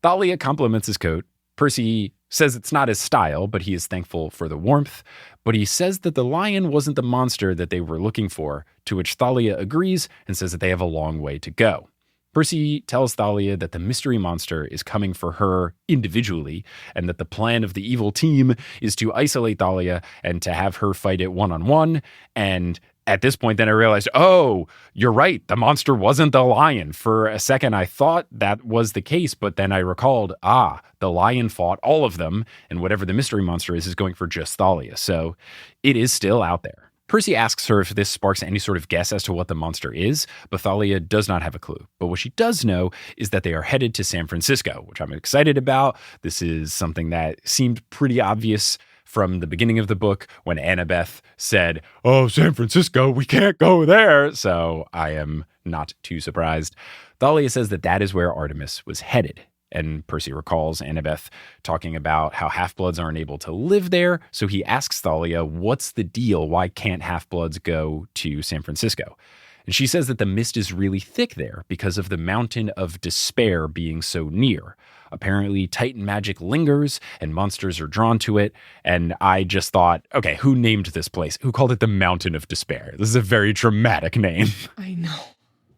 Thalia compliments his coat. Percy says it's not his style, but he is thankful for the warmth. But he says that the lion wasn't the monster that they were looking for, to which Thalia agrees and says that they have a long way to go. Percy tells Thalia that the mystery monster is coming for her individually, and that the plan of the evil team is to isolate Thalia and to have her fight it one-on-one, and At this point, then I realized, oh, you're right. The monster wasn't the lion. For a second, I thought that was the case, but then I recalled, the lion fought all of them, and whatever the mystery monster is going for just Thalia. So it is still out there. Percy asks her if this sparks any sort of guess as to what the monster is, but Thalia does not have a clue. But what she does know is that they are headed to San Francisco, which I'm excited about. This is something that seemed pretty obvious from the beginning of the book when Annabeth said, oh, San Francisco, we can't go there. So I am not too surprised. Thalia says that that is where Artemis was headed. And Percy recalls Annabeth talking about how half-bloods aren't able to live there. So he asks Thalia, what's the deal? Why can't half-bloods go to San Francisco? And she says that the mist is really thick there because of the mountain of despair being so near. Apparently, Titan magic lingers and monsters are drawn to it. And I just thought, okay, who named this place? Who called it the Mountain of Despair? This is a very dramatic name. I know.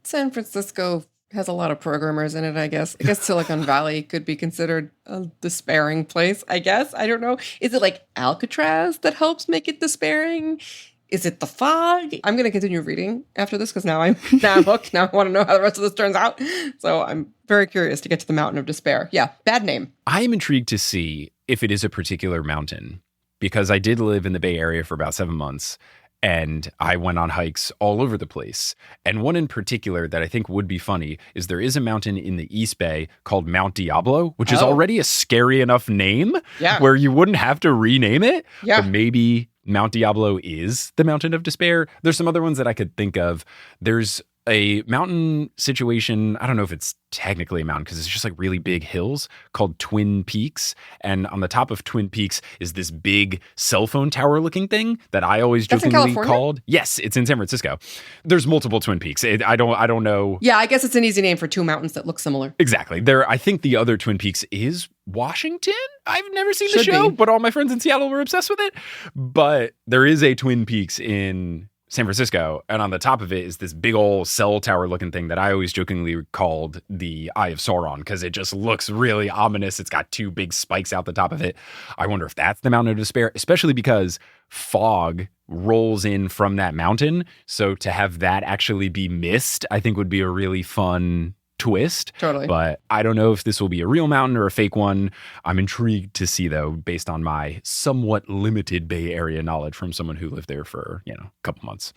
San Francisco has a lot of programmers in it, I guess. I guess Silicon Valley could be considered a despairing place, I guess. I don't know. Is it like Alcatraz that helps make it despairing? Is it the fog? I'm going to continue reading after this because now I'm hooked. Now I want to know how the rest of this turns out. So I'm very curious to get to the Mountain of Despair. Yeah, bad name. I am intrigued to see if it is a particular mountain because I did live in the Bay Area for about 7 months and I went on hikes all over the place. And one in particular that I think would be funny is there is a mountain in the East Bay called Mount Diablo, which is already a scary enough name where you wouldn't have to rename it. Yeah. But maybe Mount Diablo is the Mountain of Despair. There's some other ones that I could think of. There's a mountain situation. I don't know if it's technically a mountain because it's just like really big hills called Twin Peaks. And on the top of Twin Peaks is this big cell phone tower looking thing that I always jokingly called. Yes, it's in San Francisco. There's multiple Twin Peaks. I don't know. Yeah, I guess it's an easy name for two mountains that look similar. Exactly. I think the other Twin Peaks is Washington. I've never seen the show, but all my friends in Seattle were obsessed with it. But there is a Twin Peaks in San Francisco, and on the top of it is this big old cell tower looking thing that I always jokingly called the Eye of Sauron because it just looks really ominous. It's got two big spikes out the top of it. I wonder if that's the Mountain of Despair, especially because fog rolls in from that mountain. So to have that actually be mist, I think would be a really fun twist. Totally. But I don't know if this will be a real mountain or a fake one. I'm intrigued to see, though, based on my somewhat limited Bay Area knowledge from someone who lived there for, a couple months.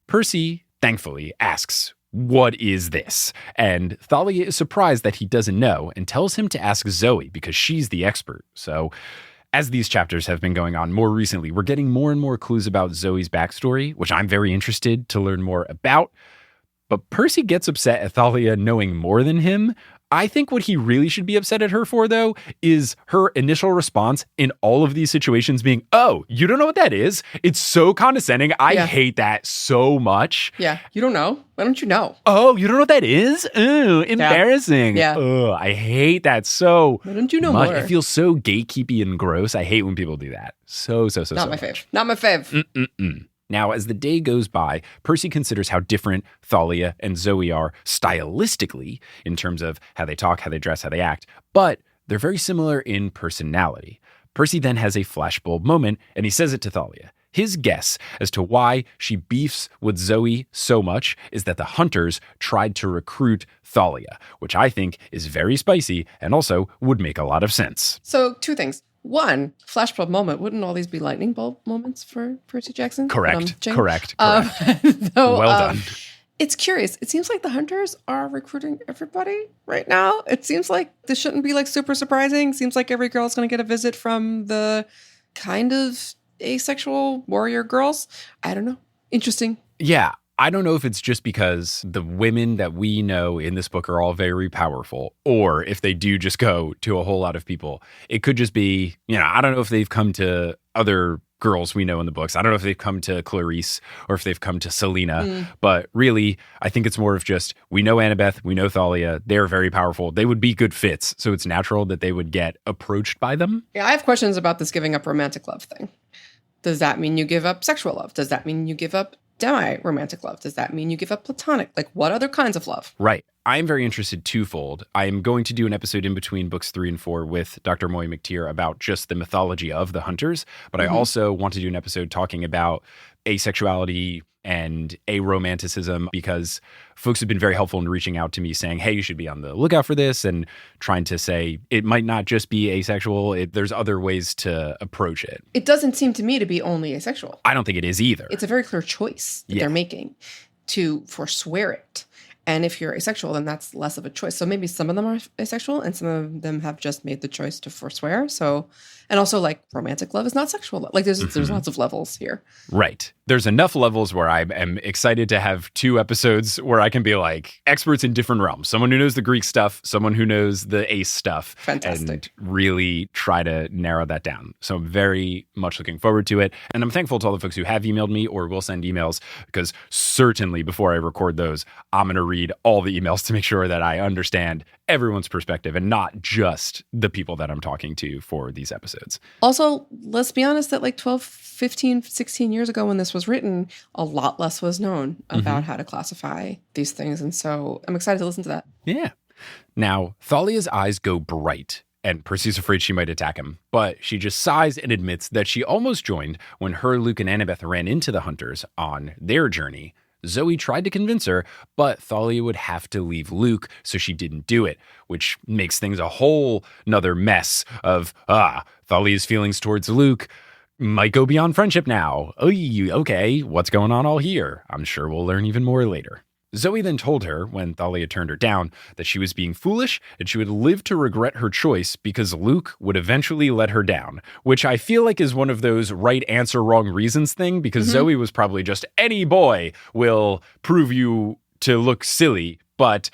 Percy, thankfully, asks, what is this? And Thalia is surprised that he doesn't know and tells him to ask Zoe because she's the expert. So as these chapters have been going on more recently, we're getting more and more clues about Zoe's backstory, which I'm very interested to learn more about. But Percy gets upset at Thalia knowing more than him. I think what he really should be upset at her for, though, is her initial response in all of these situations being, oh, you don't know what that is? It's so condescending. I hate that so much. Yeah, you don't know. Why don't you know? Oh, you don't know what that is? Ooh, embarrassing. Yeah. Ugh, I hate that so Why don't you know much. more? It feels so gatekeepy and gross. I hate when people do that. So Not my much. fave. Not my fave. Now, as the day goes by, Percy considers how different Thalia and Zoe are stylistically in terms of how they talk, how they dress, how they act, but they're very similar in personality. Percy then has a flashbulb moment, and he says it to Thalia. His guess as to why she beefs with Zoe so much is that the hunters tried to recruit Thalia, which I think is very spicy and also would make a lot of sense. So, two things. One, flashbulb moment. Wouldn't all these be lightning bulb moments for Percy Jackson? Correct. Correct. Though, well done. It's curious. It seems like the hunters are recruiting everybody right now. It seems like this shouldn't be like super surprising. Seems like every girl's going to get a visit from the kind of asexual warrior girls. I don't know. Interesting. Yeah. I don't know if it's just because the women that we know in this book are all very powerful, or if they do just go to a whole lot of people. It could just be, I don't know if they've come to other girls we know in the books. I don't know if they've come to Clarice or if they've come to Selena, but really, I think it's more of just, we know Annabeth, we know Thalia, they're very powerful. They would be good fits, so it's natural that they would get approached by them. Yeah, I have questions about this giving up romantic love thing. Does that mean you give up sexual love? Does that mean you give up demi-romantic love? Does that mean you give up platonic? Like, what other kinds of love? Right. I'm very interested twofold. I'm going to do an episode in between books 3 and 4 with Dr. Moy McTeer about just the mythology of the hunters, but I also want to do an episode talking about asexuality and aromanticism, because folks have been very helpful in reaching out to me saying, hey, you should be on the lookout for this, and trying to say it might not just be asexual. There's other ways to approach it. It doesn't seem to me to be only asexual. I don't think it is either. It's a very clear choice that they're making to forswear it. And if you're asexual, then that's less of a choice. So maybe some of them are asexual and some of them have just made the choice to forswear. So, and also like romantic love is not sexual. Like there's lots of levels here. Right. There's enough levels where I am excited to have 2 episodes where I can be like experts in different realms. Someone who knows the Greek stuff, someone who knows the ace stuff. Fantastic. And really try to narrow that down. So I'm very much looking forward to it. And I'm thankful to all the folks who have emailed me or will send emails, because certainly before I record those, I'm going to read all the emails to make sure that I understand everyone's perspective and not just the people that I'm talking to for these episodes. Also, let's be honest that like 12, 15, 16 years ago when this was written, a lot less was known about how to classify these things. And so I'm excited to listen to that. Yeah. Now, Thalia's eyes go bright, and Percy's afraid she might attack him, but she just sighs and admits that she almost joined when her, Luke, and Annabeth ran into the hunters on their journey. Zoe tried to convince her, but Thalia would have to leave Luke, so she didn't do it, which makes things a whole nother mess of, Thalia's feelings towards Luke might go beyond friendship now. Okay, what's going on all here? I'm sure we'll learn even more later. Zoe then told her, when Thalia turned her down, that she was being foolish and she would live to regret her choice because Luke would eventually let her down, which I feel like is one of those right answer, wrong reasons thing, because Zoe was probably just, any boy will prove you to look silly. But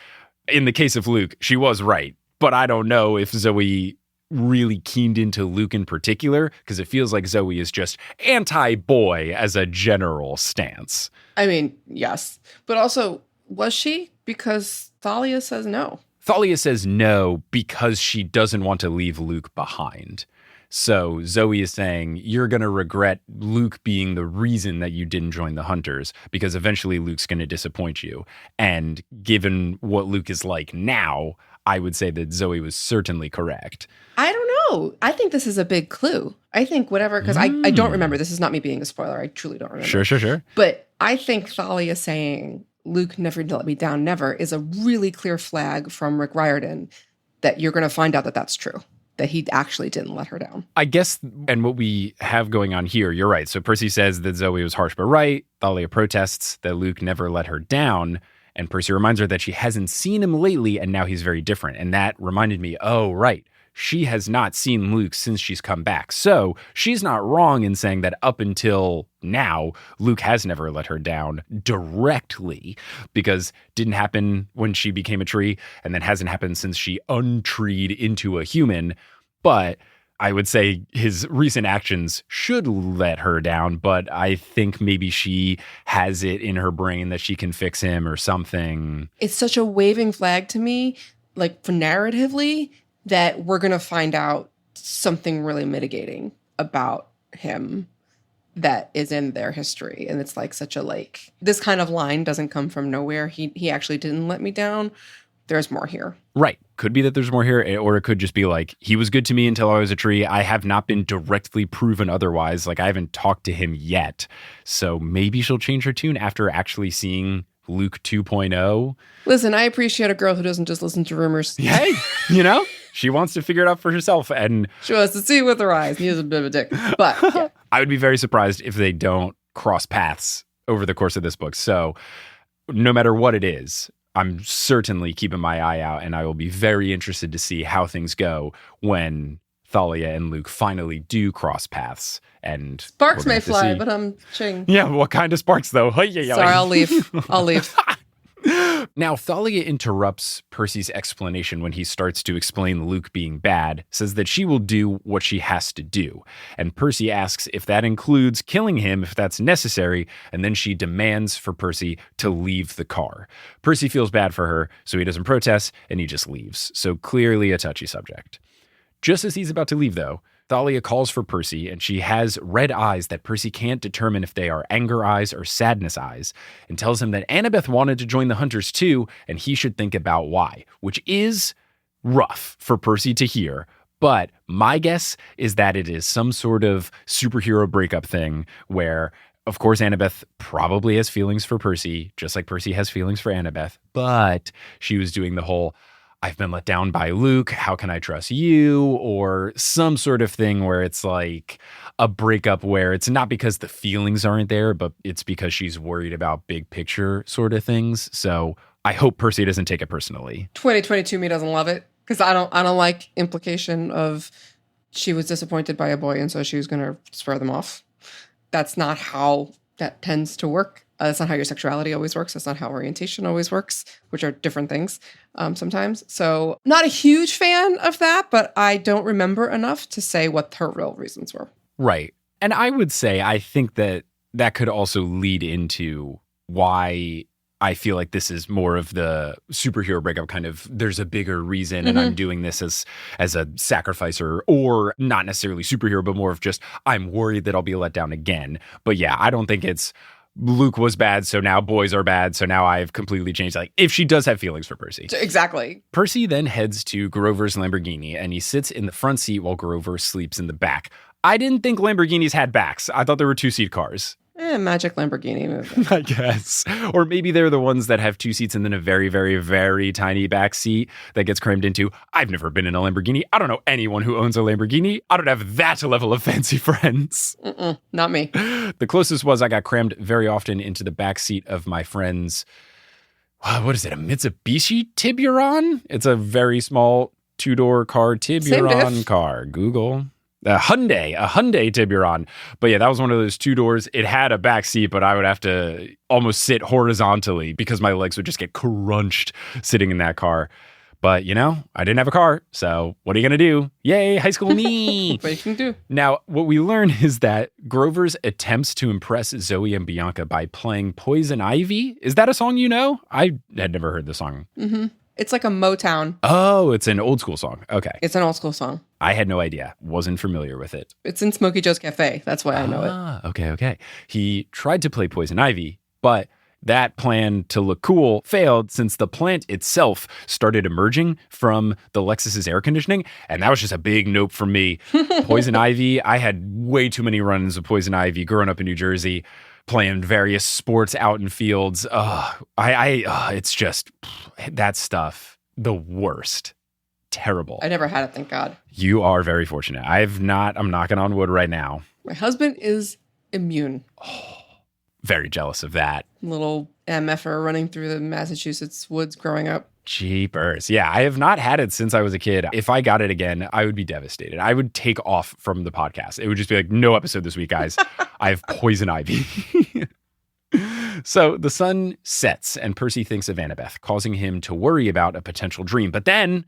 in the case of Luke, she was right. But I don't know if Zoe really keened into Luke in particular, because it feels like Zoe is just anti-boy as a general stance. I mean, yes. But also, was she? Because Thalia says no. Thalia says no because she doesn't want to leave Luke behind. So Zoe is saying, you're going to regret Luke being the reason that you didn't join the hunters, because eventually Luke's going to disappoint you. And given what Luke is like now, I would say that Zoe was certainly correct. I don't know. I think this is a big clue. I think whatever, because I don't remember. This is not me being a spoiler. I truly don't remember. Sure. But I think Thalia saying, Luke never let me down, never, is a really clear flag from Rick Riordan that you're going to find out that that's true, that he actually didn't let her down. I guess, and what we have going on here, you're right. So Percy says that Zoe was harsh but right. Thalia protests that Luke never let her down. And Percy reminds her that she hasn't seen him lately, and now he's very different. And that reminded me, oh, right. She has not seen Luke since she's come back. So she's not wrong in saying that up until now, Luke has never let her down directly, because it didn't happen when she became a tree, and then hasn't happened since she untreed into a human. But I would say his recent actions should let her down, but I think maybe she has it in her brain that she can fix him or something. It's such a waving flag to me, like for narratively, that we're going to find out something really mitigating about him that is in their history. And it's like such a, like, this kind of line doesn't come from nowhere. He actually didn't let me down. There's more here. Right. Could be that there's more here, or it could just be like, he was good to me until I was a tree. I have not been directly proven otherwise. Like, I haven't talked to him yet. So maybe she'll change her tune after actually seeing Luke 2.0. Listen, I appreciate a girl who doesn't just listen to rumors. Hey, she wants to figure it out for herself. And she wants to see with her eyes. He is a bit of a dick. But yeah. I would be very surprised if they don't cross paths over the course of this book. So no matter what it is, I'm certainly keeping my eye out, and I will be very interested to see how things go when Thalia and Luke finally do cross paths. And sparks may fly, but I'm ching. Yeah, what kind of sparks, though? Sorry, I'll leave. Now, Thalia interrupts Percy's explanation when he starts to explain Luke being bad, says that she will do what she has to do. And Percy asks if that includes killing him if that's necessary, and then she demands for Percy to leave the car. Percy feels bad for her, so he doesn't protest, and he just leaves. So clearly a touchy subject. Just as he's about to leave, though, Thalia calls for Percy, and she has red eyes that Percy can't determine if they are anger eyes or sadness eyes, and tells him that Annabeth wanted to join the hunters too, and he should think about why, which is rough for Percy to hear. But my guess is that it is some sort of superhero breakup thing where Of course, Annabeth probably has feelings for Percy, just like Percy has feelings for Annabeth. But she was doing the whole, I've been let down by Luke, how can I trust you? Or some sort of thing where it's like a breakup where it's not because the feelings aren't there, but it's because she's worried about big picture sort of things. So I hope Percy doesn't take it personally. 2022 me doesn't love it because I don't like implication of she was disappointed by a boy and so she was going to spur them off. That's not how that tends to work. That's not how your sexuality always works. That's not how orientation always works, which are different things sometimes. So not a huge fan of that, but I don't remember enough to say what her real reasons were. Right. And I would say I think that that could also lead into why I feel like this is more of the superhero breakup kind of, there's a bigger reason and I'm doing this as a sacrificer, or not necessarily superhero, but more of just, I'm worried that I'll be let down again. But yeah, I don't think it's Luke was bad, so now boys are bad, so now I've completely changed. Like, if she does have feelings for Percy. Exactly. Percy then heads to Grover's Lamborghini and he sits in the front seat while Grover sleeps in the back. I didn't think Lamborghinis had backs. I thought they were two-seat cars. Magic Lamborghini movie. I guess. Or maybe they're the ones that have two seats and then a very, very, very tiny back seat that gets crammed into. I've never been in a Lamborghini. I don't know anyone who owns a Lamborghini. I don't have that level of fancy friends. Not me. The closest was I got crammed very often into the back seat of my friend's, what is it, a Mitsubishi Tiburon? It's a very small two-door car, Tiburon car. Google. A Hyundai Tiburon. But yeah, that was one of those two doors. It had a back seat, but I would have to almost sit horizontally because my legs would just get crunched sitting in that car. But, you know, I didn't have a car. So what are you going to do? Yay, high school me. What you can do. Now, what we learn is that Grover's attempts to impress Zoe and Bianca by playing Poison Ivy. Is that a song you know? I had never heard the song. It's like a Motown. Oh, it's an old school song. Okay. It's an old school song. I had no idea. Wasn't familiar with it. It's in Smokey Joe's Cafe. That's why I know it. Okay. He tried to play Poison Ivy, but that plan to look cool failed since the plant itself started emerging from the Lexus's air conditioning. And that was just a big nope for me. Poison Ivy, I had way too many run-ins with Poison Ivy growing up in New Jersey, playing various sports out in fields. It's just that stuff, the worst. Terrible. I never had it, thank God. You are very fortunate. I'm knocking on wood right now. My husband is immune. Oh, very jealous of that. Little MFer running through the Massachusetts woods growing up. Jeepers. Yeah, I have not had it since I was a kid. If I got it again, I would be devastated. I would take off from the podcast. It would just be like, no episode this week, guys. I have Poison Ivy. So the sun sets and Percy thinks of Annabeth, causing him to worry about a potential dream. But then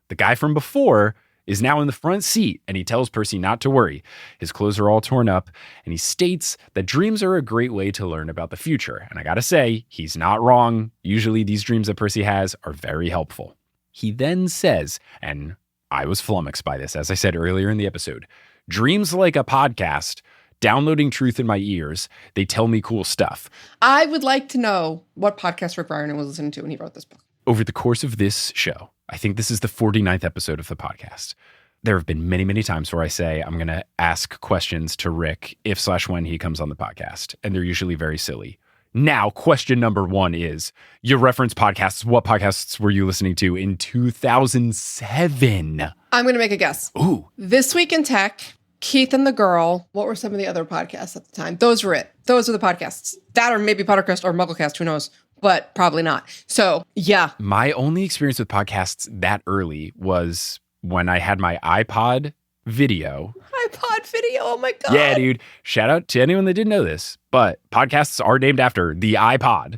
the guy from before is now in the front seat and he tells Percy not to worry. His clothes are all torn up and he states that dreams are a great way to learn about the future. And I gotta say, he's not wrong. Usually these dreams that Percy has are very helpful. He then says, and I was flummoxed by this, as I said earlier in the episode, dreams like a podcast, downloading truth in my ears, they tell me cool stuff. I would like to know what podcast Rick Riordan was listening to when he wrote this book. Over the course of this show, I think this is the 49th episode of the podcast. There have been many, many times where I say I'm going to ask questions to Rick if/when he comes on the podcast, and they're usually very silly. Now, question number one is, you reference podcasts. What podcasts were you listening to in 2007? I'm going to make a guess. Ooh. This Week in Tech, Keith and the Girl. What were some of the other podcasts at the time? Those were it. Those were the podcasts. That or maybe Pottercast or Mugglecast, who knows? But probably not. So, yeah. My only experience with podcasts that early was when I had my iPod video. iPod video, oh my God. Yeah, dude. Shout out to anyone that didn't know this, but podcasts are named after the iPod.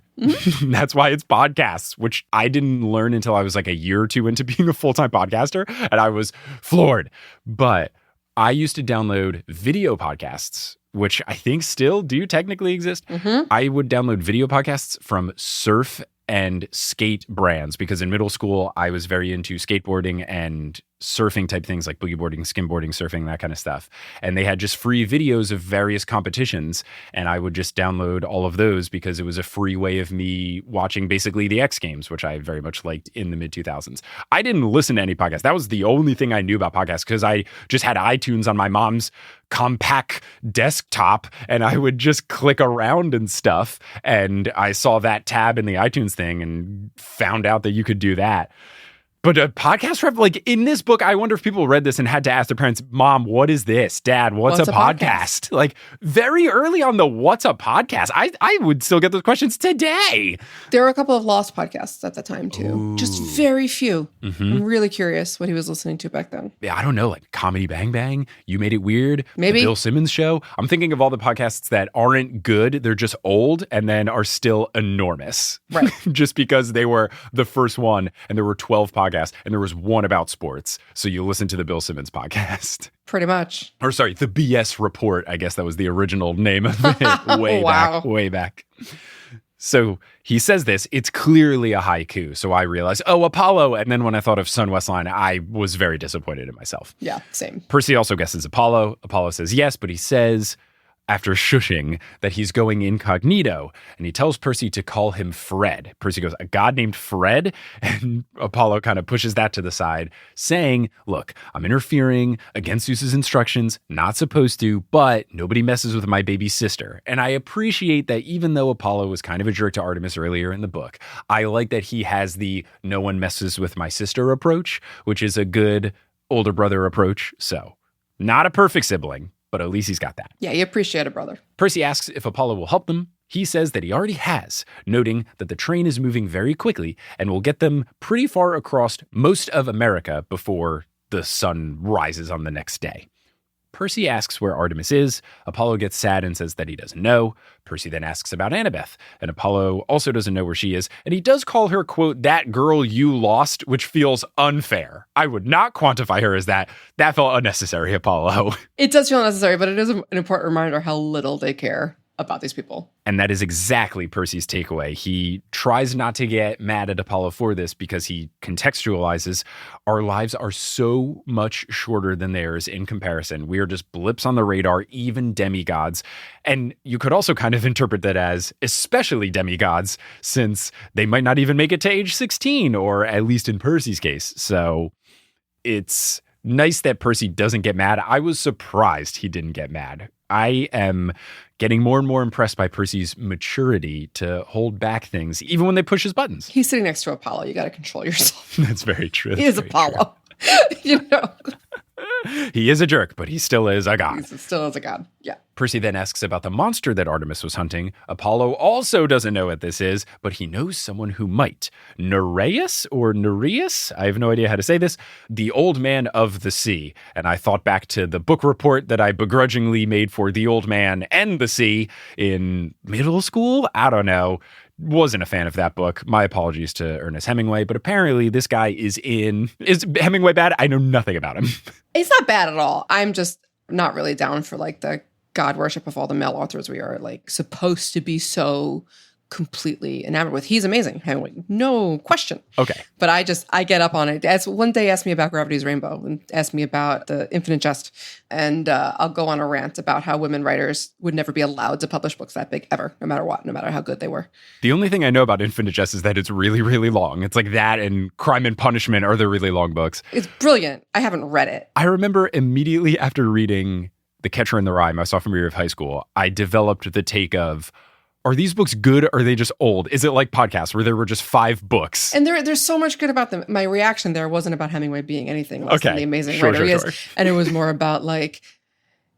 That's why it's podcasts, which I didn't learn until I was like a year or two into being a full-time podcaster, and I was floored. But I used to download video podcasts, which I think still do technically exist. I would download video podcasts from surf and skate brands because in middle school, I was very into skateboarding and surfing type things like boogie boarding, skimboarding, surfing, that kind of stuff. And they had just free videos of various competitions. And I would just download all of those because it was a free way of me watching basically the X Games, which I very much liked in the mid 2000s. I didn't listen to any podcasts. That was the only thing I knew about podcasts because I just had iTunes on my mom's compact desktop and I would just click around and stuff. And I saw that tab in the iTunes thing and found out that you could do that. But a podcast rep, like in this book, I wonder if people read this and had to ask their parents, Mom, what is this? Dad, what's a podcast? Like very early on the what's a podcast? I would still get those questions today. There were a couple of lost podcasts at the time too. Ooh. Just very few. Mm-hmm. I'm really curious what he was listening to back then. Yeah, I don't know, like Comedy Bang Bang, You Made It Weird, maybe the Bill Simmons Show. I'm thinking of all the podcasts that aren't good. They're just old and then are still enormous. Right. Just because they were the first one and there were 12 podcasts. And there was one about sports. So you listen to the Bill Simmons podcast. Pretty much. Or sorry, the BS Report. I guess that was the original name of it way back. So he says this, it's clearly a haiku. So I realized, oh, Apollo. And then when I thought of Sun Westline, I was very disappointed in myself. Yeah, same. Percy also guesses Apollo. Apollo says yes, but he says, after shushing, that he's going incognito. And he tells Percy to call him Fred. Percy goes, a god named Fred? And Apollo kind of pushes that to the side, saying, look, I'm interfering against Zeus's instructions, not supposed to, but nobody messes with my baby sister. And I appreciate that even though Apollo was kind of a jerk to Artemis earlier in the book, I like that he has the no one messes with my sister approach, which is a good older brother approach. So not a perfect sibling, but at least he's got that. Yeah, you appreciate a brother. Percy asks if Apollo will help them. He says that he already has, noting that the train is moving very quickly and will get them pretty far across most of America before the sun rises on the next day. Percy asks where Artemis is. Apollo gets sad and says that he doesn't know. Percy then asks about Annabeth, and Apollo also doesn't know where she is. And he does call her, quote, that girl you lost, which feels unfair. I would not quantify her as that. That felt unnecessary, Apollo. It does feel unnecessary, but it is an important reminder how little they care about these people. And that is exactly Percy's takeaway. He tries not to get mad at Apollo for this because he contextualizes our lives are so much shorter than theirs in comparison. We are just blips on the radar, even demigods. And you could also kind of interpret that as especially demigods, since they might not even make it to age 16, or at least in Percy's case. So it's nice that Percy doesn't get mad. I was surprised he didn't get mad. I am getting more and more impressed by Percy's maturity to hold back things, even when they push his buttons. He's sitting next to Apollo. You got to control yourself. That's very true. He is Apollo. You know. He is a jerk, but he still is a god. He still is a god, yeah. Percy then asks about the monster that Artemis was hunting. Apollo also doesn't know what this is, but he knows someone who might. Nereus or Nereus? I have no idea how to say this. The old man of the sea. And I thought back to the book report that I begrudgingly made for The Old Man and the Sea in middle school. I don't know. Wasn't a fan of that book. My apologies to Ernest Hemingway, but apparently this guy is Hemingway bad? I know nothing about him. It's not bad at all. I'm just not really down for like the god worship of all the male authors we are like supposed to be so completely enamored with. He's amazing, Hemingway, no question. Okay. But I get up on it. As one day asked me about Gravity's Rainbow and asked me about The Infinite Jest. And I'll go on a rant about how women writers would never be allowed to publish books that big ever, no matter what, no matter how good they were. The only thing I know about Infinite Jest is that it's really, really long. It's like that and Crime and Punishment are the really long books. It's brilliant. I haven't read it. I remember immediately after reading The Catcher in the Rye, my sophomore year of high school, I developed the take of, are these books good or are they just old? Is it like podcasts where there were just 5 books? And there's so much good about them. My reaction there wasn't about Hemingway being anything less than the amazing writer he is. Sure. And it was more about like,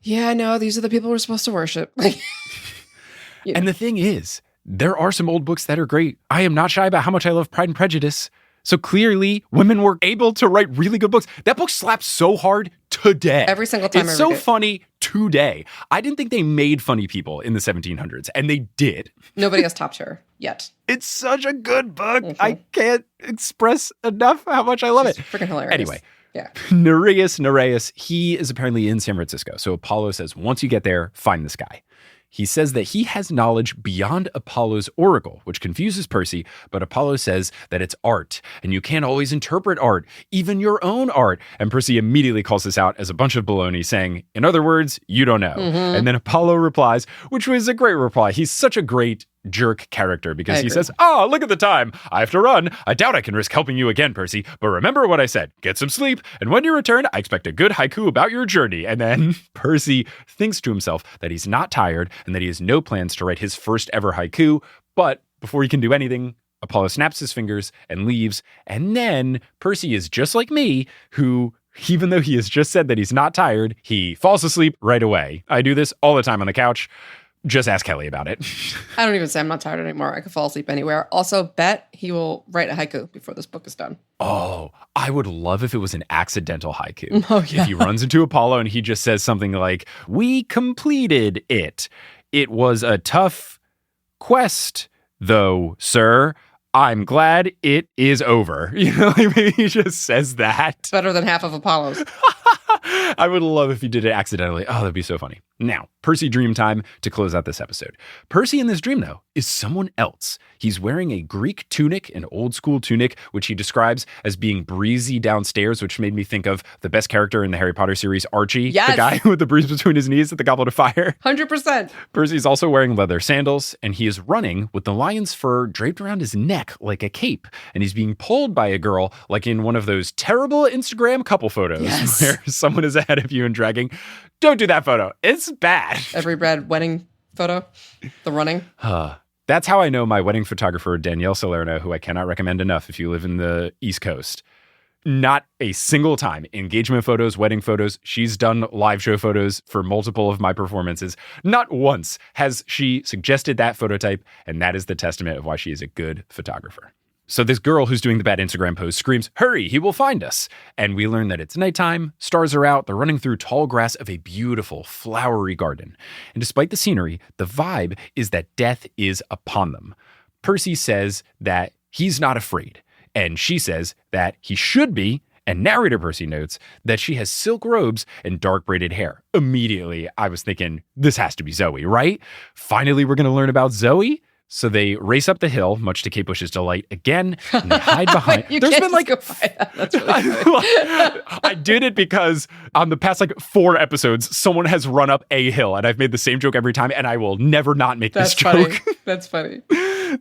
yeah, no, these are the people we're supposed to worship. You know. And the thing is, there are some old books that are great. I am not shy about how much I love Pride and Prejudice. So clearly, women were able to write really good books. That book slaps so hard today. Every single time it's so funny today. I didn't think they made funny people in the 1700s, and they did. Nobody has topped her yet. It's such a good book. Mm-hmm. I can't express enough how much I love it. Freaking hilarious. Anyway. Yeah. Nereus, he is apparently in San Francisco. So Apollo says, once you get there, find this guy. He says that he has knowledge beyond Apollo's oracle, which confuses Percy, but Apollo says that it's art, and you can't always interpret art, even your own art. And Percy immediately calls this out as a bunch of baloney, saying, in other words, you don't know. And then Apollo replies, which was a great reply. He's such a great jerk character because he says, look at the time. I have to run. I doubt I can risk helping you again, Percy, but remember what I said. Get some sleep, and when you return, I expect a good haiku about your journey. And then Percy thinks to himself that he's not tired and that he has no plans to write his first ever haiku, but before he can do anything, Apollo snaps his fingers and leaves. And then Percy is just like me, who, even though he has just said that he's not tired, he falls asleep right away. I do this all the time on the couch. Just ask Kelly about it. I don't even say I'm not tired anymore. I could fall asleep anywhere. Also, bet he will write a haiku before this book is done. Oh, I would love if it was an accidental haiku. Oh, yeah. If he runs into Apollo and he just says something like, we completed it. It was a tough quest, though, sir. I'm glad it is over. You know, like maybe he just says that. Better than half of Apollo's. I would love if he did it accidentally. Oh, that'd be so funny. Now, Percy dream time to close out this episode. Percy in this dream, though, is someone else. He's wearing a Greek tunic, an old school tunic, which he describes as being breezy downstairs, which made me think of the best character in the Harry Potter series, Archie. Yes. The guy with the breeze between his knees at the Goblet of Fire. 100%. Percy's also wearing leather sandals, and he is running with the lion's fur draped around his neck like a cape. And he's being pulled by a girl like in one of those terrible Instagram couple photos where someone is ahead of you and dragging. Don't do that photo. It's bad. Every red wedding photo, the running. That's how I know my wedding photographer, Danielle Salerno, who I cannot recommend enough if you live in the East Coast. Not a single time. Engagement photos, wedding photos. She's done live show photos for multiple of my performances. Not once has she suggested that phototype, and that is the testament of why she is a good photographer. So this girl who's doing the bad Instagram pose screams, hurry, he will find us. And we learn that it's nighttime, stars are out, they're running through tall grass of a beautiful, flowery garden. And despite the scenery, the vibe is that death is upon them. Percy says that he's not afraid. And she says that he should be. And narrator Percy notes that she has silk robes and dark braided hair. Immediately, I was thinking, this has to be Zoe, right? Finally, we're going to learn about Zoe. So they race up the hill, much to Kate Bush's delight again, and they hide behind. There's been like that's really I did it because on the past 4 episodes, someone has run up a hill, and I've made the same joke every time, and I will never not make this joke. That's funny.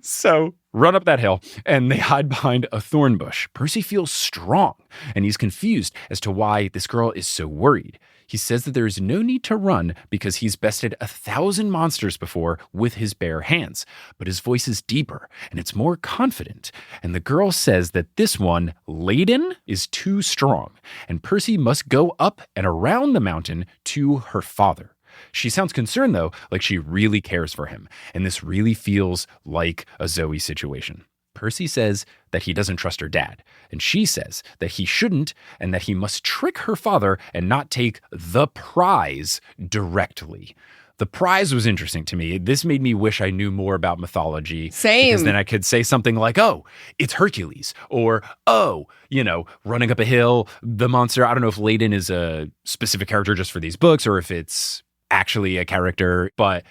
So run up that hill, and they hide behind a thorn bush. Percy feels strong, and he's confused as to why this girl is so worried. He says that there is no need to run because he's bested 1,000 monsters before with his bare hands. But his voice is deeper and it's more confident. And the girl says that this one, Layden, is too strong. And Percy must go up and around the mountain to her father. She sounds concerned, though, like she really cares for him. And this really feels like a Zoe situation. Percy says that he doesn't trust her dad, and she says that he shouldn't and that he must trick her father and not take the prize directly. The prize was interesting to me. This made me wish I knew more about mythology. Same. Because then I could say something like, oh, it's Hercules, or, oh, running up a hill, the monster. I don't know if Layden is a specific character just for these books or if it's actually a character, but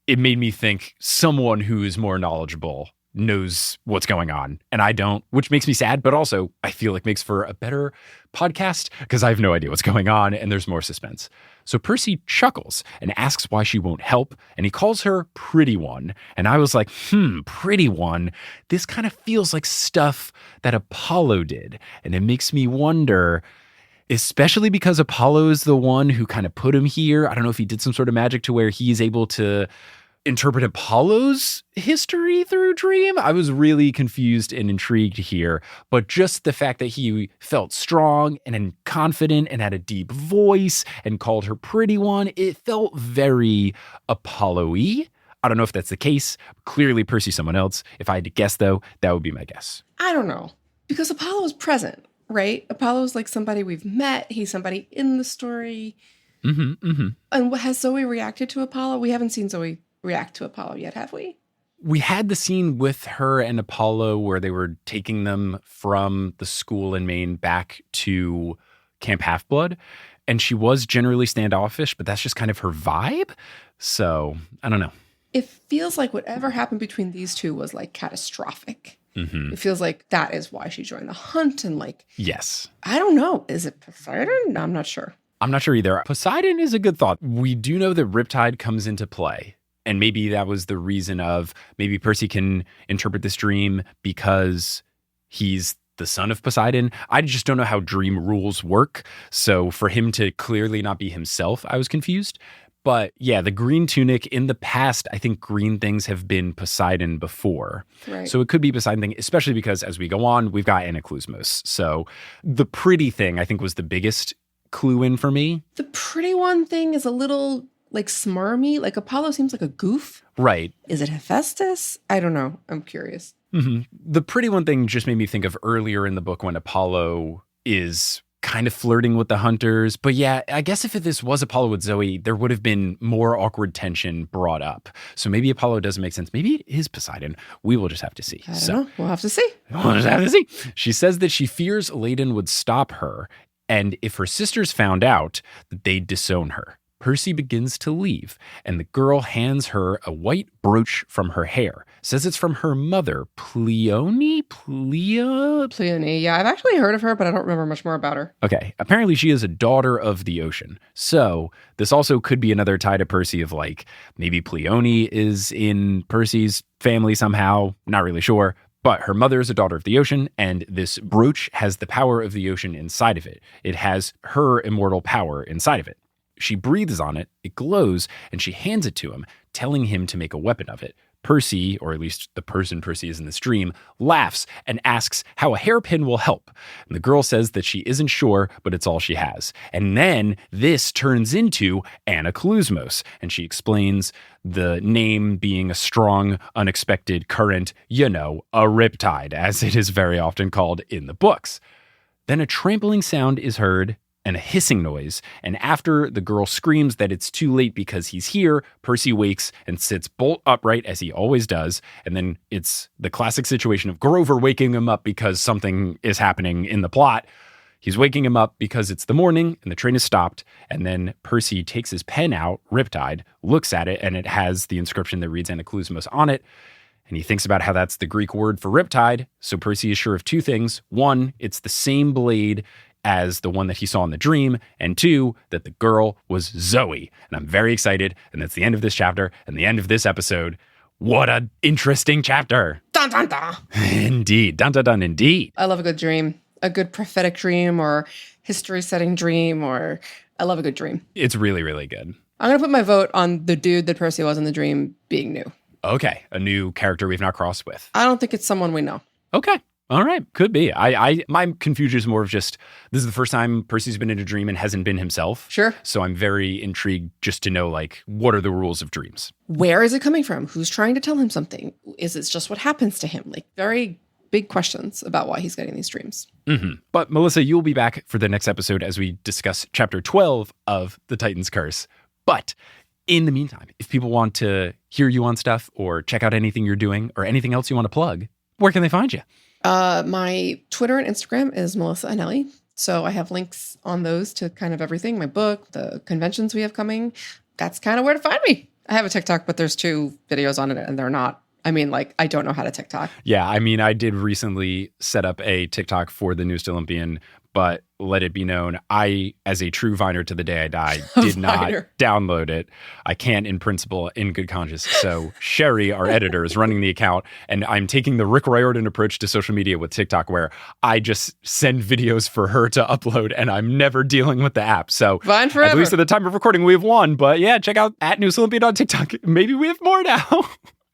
it made me think someone who is more knowledgeable knows what's going on and I don't, which makes me sad, but also I feel like makes for a better podcast because I have no idea what's going on and there's more suspense. So Percy chuckles and asks why she won't help, and he calls her Pretty One. And I was like, Pretty One, this kind of feels like stuff that Apollo did. And it makes me wonder, especially because Apollo is the one who kind of put him here. I don't know if he did some sort of magic to where he's able to interpret Apollo's history through dream. I was really confused and intrigued here, but just the fact that he felt strong and confident and had a deep voice and called her Pretty One, it felt very Apollo-y. I don't know if that's the case. Clearly Percy's someone else. If I had to guess, though, that would be my guess. I don't know, because Apollo is present, right? Apollo's like somebody we've met. He's somebody in the story. And has Zoe reacted to Apollo? We haven't seen Zoe react to Apollo yet, have we? We had the scene with her and Apollo where they were taking them from the school in Maine back to Camp Half-Blood. And she was generally standoffish, but that's just kind of her vibe. So I don't know. It feels like whatever happened between these two was like catastrophic. Mm-hmm. It feels like that is why she joined the hunt. And like, Yes. I don't know. Is it Poseidon? I'm not sure. I'm not sure either. Poseidon is a good thought. We do know that Riptide comes into play. And maybe that was the reason of maybe Percy can interpret this dream because he's the son of Poseidon. I just don't know how dream rules work. So for him to clearly not be himself, I was confused. But yeah, the green tunic in the past, I think green things have been Poseidon before. Right. So it could be Poseidon thing, especially because as we go on, we've got Anaclusmos. So the pretty thing, I think, was the biggest clue in for me. The pretty one thing is a little like smarmy. Like Apollo seems like a goof. Right. Is it Hephaestus? I don't know. I'm curious. Mm-hmm. The pretty one thing just made me think of earlier in the book when Apollo is kind of flirting with the hunters. But yeah, I guess if this was Apollo with Zoe, there would have been more awkward tension brought up. So maybe Apollo doesn't make sense. Maybe it is Poseidon. We will just have to see. I don't know. We'll have to see. We'll just have to see. She says that she fears Ladon would stop her. And if her sisters found out, that they'd disown her. Percy begins to leave, and the girl hands her a white brooch from her hair. Says it's from her mother, Pleione? Pleione. Yeah, I've actually heard of her, but I don't remember much more about her. Okay. Apparently she is a daughter of the ocean. So this also could be another tie to Percy of like, maybe Pleione is in Percy's family somehow. Not really sure. But her mother is a daughter of the ocean, and this brooch has the power of the ocean inside of it. It has her immortal power inside of it. She breathes on it, it glows, and she hands it to him, telling him to make a weapon of it. Percy, or at least the person Percy is in this dream, laughs and asks how a hairpin will help. And the girl says that she isn't sure, but it's all she has. And then this turns into Anaclusmos, and she explains the name being a strong, unexpected current, a riptide, as it is very often called in the books. Then a trampling sound is heard, and a hissing noise, and after the girl screams that it's too late because he's here, Percy wakes and sits bolt upright as he always does, and then it's the classic situation of Grover waking him up because something is happening in the plot. He's waking him up because it's the morning and the train is stopped, and then Percy takes his pen out, Riptide, looks at it, and it has the inscription that reads Anaclusmos on it, and he thinks about how that's the Greek word for riptide, so Percy is sure of two things. One, it's the same blade as the one that he saw in the dream, and two, that the girl was Zoe. And I'm very excited, and that's the end of this chapter and the end of this episode. What an interesting chapter. Dun, dun, dun. Indeed. Dun, dun, dun, indeed. I love a good dream, a good prophetic dream or history-setting dream, or I love a good dream. It's really, really good. I'm going to put my vote on the dude that Percy was in the dream being new. Okay, a new character we've not crossed with. I don't think it's someone we know. Okay. All right, could be. My confusion is more of just, this is the first time Percy's been in a dream and hasn't been himself. Sure. So I'm very intrigued just to know, like, what are the rules of dreams? Where is it coming from? Who's trying to tell him something? Is it just what happens to him? Like, very big questions about why he's getting these dreams. Mm-hmm. But Melissa, you'll be back for the next episode as we discuss chapter 12 of The Titan's Curse. But in the meantime, if people want to hear you on stuff or check out anything you're doing or anything else you want to plug, where can they find you? My Twitter and Instagram is Melissa Anelli. So I have links on those to kind of everything, my book, the conventions we have coming. That's kind of where to find me. I have a TikTok, but there's 2 videos on it and they're not. I mean, like, I don't know how to TikTok. Yeah, I mean, I did recently set up a TikTok for the Newest Olympian, but let it be known, I, as a true Viner to the day I die, did not download it. I can't in principle, in good conscience. So Sherry, our editor, is running the account, and I'm taking the Rick Riordan approach to social media with TikTok, where I just send videos for her to upload, and I'm never dealing with the app. So Vine forever. At least at the time of recording, we have 1. But yeah, check out @Newest on TikTok. Maybe we have more now.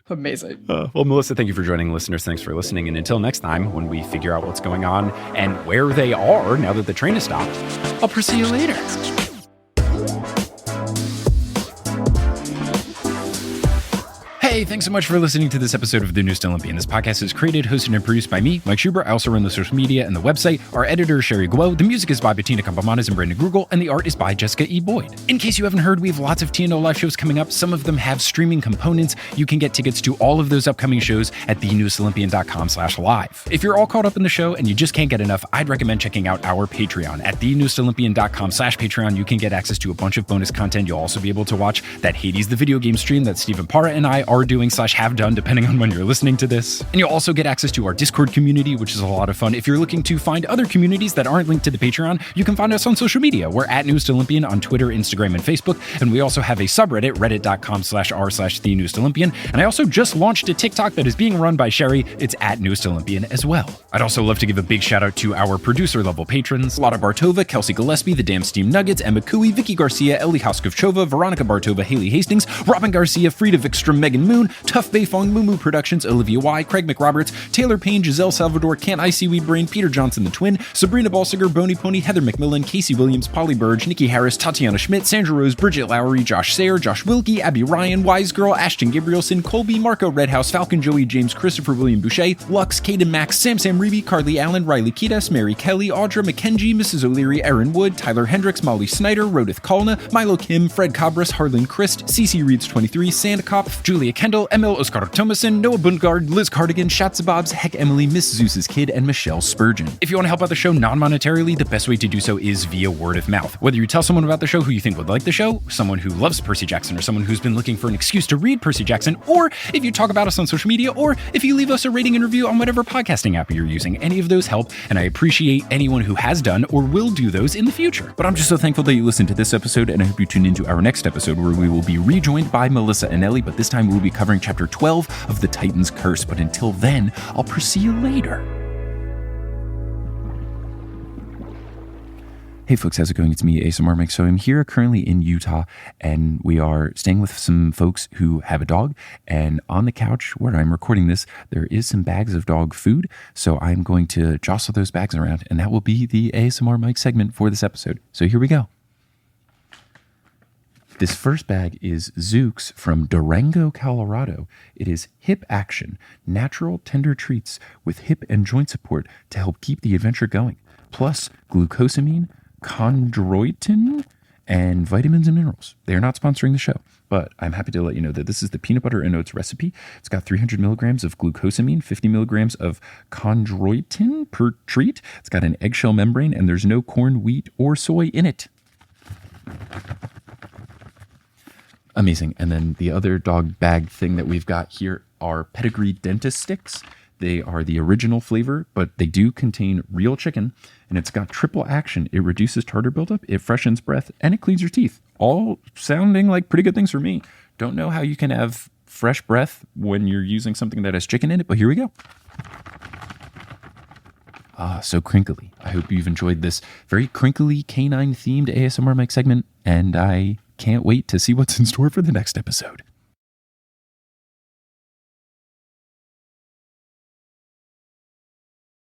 Amazing. Well, Melissa, thank you for joining. Listeners, thanks for listening. And until next time, when we figure out what's going on and where they are now that the train has stopped, I'll see you later. Hey, Hey, thanks so much for listening to this episode of The Newest Olympian. This podcast is created, hosted, and produced by me, Mike Schubert. I also run the social media and the website. Our editor is Sherry Guo. The music is by Bettina Campamanes and Brandon Grugel, and the art is by Jessica E. Boyd. In case you haven't heard, we have lots of TNO live shows coming up. Some of them have streaming components. You can get tickets to all of those upcoming shows at thenewestolympian.com/live. If you're all caught up in the show and you just can't get enough, I'd recommend checking out our Patreon. At thenewestolympian.com/Patreon, you can get access to a bunch of bonus content. You'll also be able to watch that Hades the video game stream that Stephen Parra and I are doing / have done, depending on when you're listening to this. And you'll also get access to our Discord community, which is a lot of fun. If you're looking to find other communities that aren't linked to the Patreon, you can find us on social media. We're at Newest Olympian on Twitter, Instagram, and Facebook. And we also have a subreddit, reddit.com/r/thenewest-olympian. And I also just launched a TikTok that is being run by Sherry. It's at Newest Olympian as well. I'd also love to give a big shout out to our producer level patrons: Lotta Bartova, Kelsey Gillespie, The Damn Steam Nuggets, Emma Cooey, Vicky Garcia, Ellie Hoskovchova, Veronica Bartova, Haley Hastings, Robin Garcia, Frida Vikstrom, Megan Moon, Tough Beifong, Mumu Productions, Olivia Y, Craig McRoberts, Taylor Payne, Giselle Salvador, Can't I See Weed Brain, Peter Johnson the Twin, Sabrina Balsiger, Boney Pony, Heather McMillan, Casey Williams, Polly Burge, Nikki Harris, Tatiana Schmidt, Sandra Rose, Bridget Lowry, Josh Sayer, Josh Wilkie, Abby Ryan, Wise Girl, Ashton Gabrielson, Colby, Marco Redhouse, Falcon Joey, James Christopher William Boucher, Lux, Caden Max, Sam Reeby, Carly Allen, Riley Kitas, Mary Kelly, Audra McKenzie, Mrs. O'Leary, Aaron Wood, Tyler Hendricks, Molly Snyder, Rodith Kalna, Milo Kim, Fred Cabras, Harlan Christ, CC Reeds 23, Sandkopf, Julia Kendall, Emil Oscar Thomason, Noah Bundgaard, Liz Cardigan, Shatsabobs, Heck Emily, Miss Zeus's Kid, and Michelle Spurgeon. If you want to help out the show non-monetarily, the best way to do so is via word of mouth. Whether you tell someone about the show who you think would like the show, someone who loves Percy Jackson, or someone who's been looking for an excuse to read Percy Jackson, or if you talk about us on social media, or if you leave us a rating and review on whatever podcasting app you're using, any of those help, and I appreciate anyone who has done or will do those in the future. But I'm just so thankful that you listened to this episode, and I hope you tune into our next episode where we will be rejoined by Melissa Anelli, but this time we'll be covering chapter 12 of The Titan's Curse. But until then, I'll see you later. Hey folks, how's it going? It's me, ASMR Mike. So I'm here currently in Utah, and we are staying with some folks who have a dog. And on the couch where I'm recording this, there is some bags of dog food. So I'm going to jostle those bags around, and that will be the ASMR Mike segment for this episode. So here we go. This first bag is Zooks from Durango, Colorado. It is hip action, natural tender treats with hip and joint support to help keep the adventure going. Plus glucosamine, chondroitin, and vitamins and minerals. They are not sponsoring the show, but I'm happy to let you know that this is the peanut butter and oats recipe. It's got 300 milligrams of glucosamine, 50 milligrams of chondroitin per treat. It's got an eggshell membrane, and there's no corn, wheat, or soy in it. Amazing. And then the other dog bag thing that we've got here are pedigree dentist sticks. They are the original flavor, but they do contain real chicken, and it's got triple action. It reduces tartar buildup, it freshens breath, and it cleans your teeth. All sounding like pretty good things for me. Don't know how you can have fresh breath when you're using something that has chicken in it, but here we go. Ah, so crinkly. I hope you've enjoyed this very crinkly canine-themed ASMR Mike segment, and I can't wait to see what's in store for the next episode.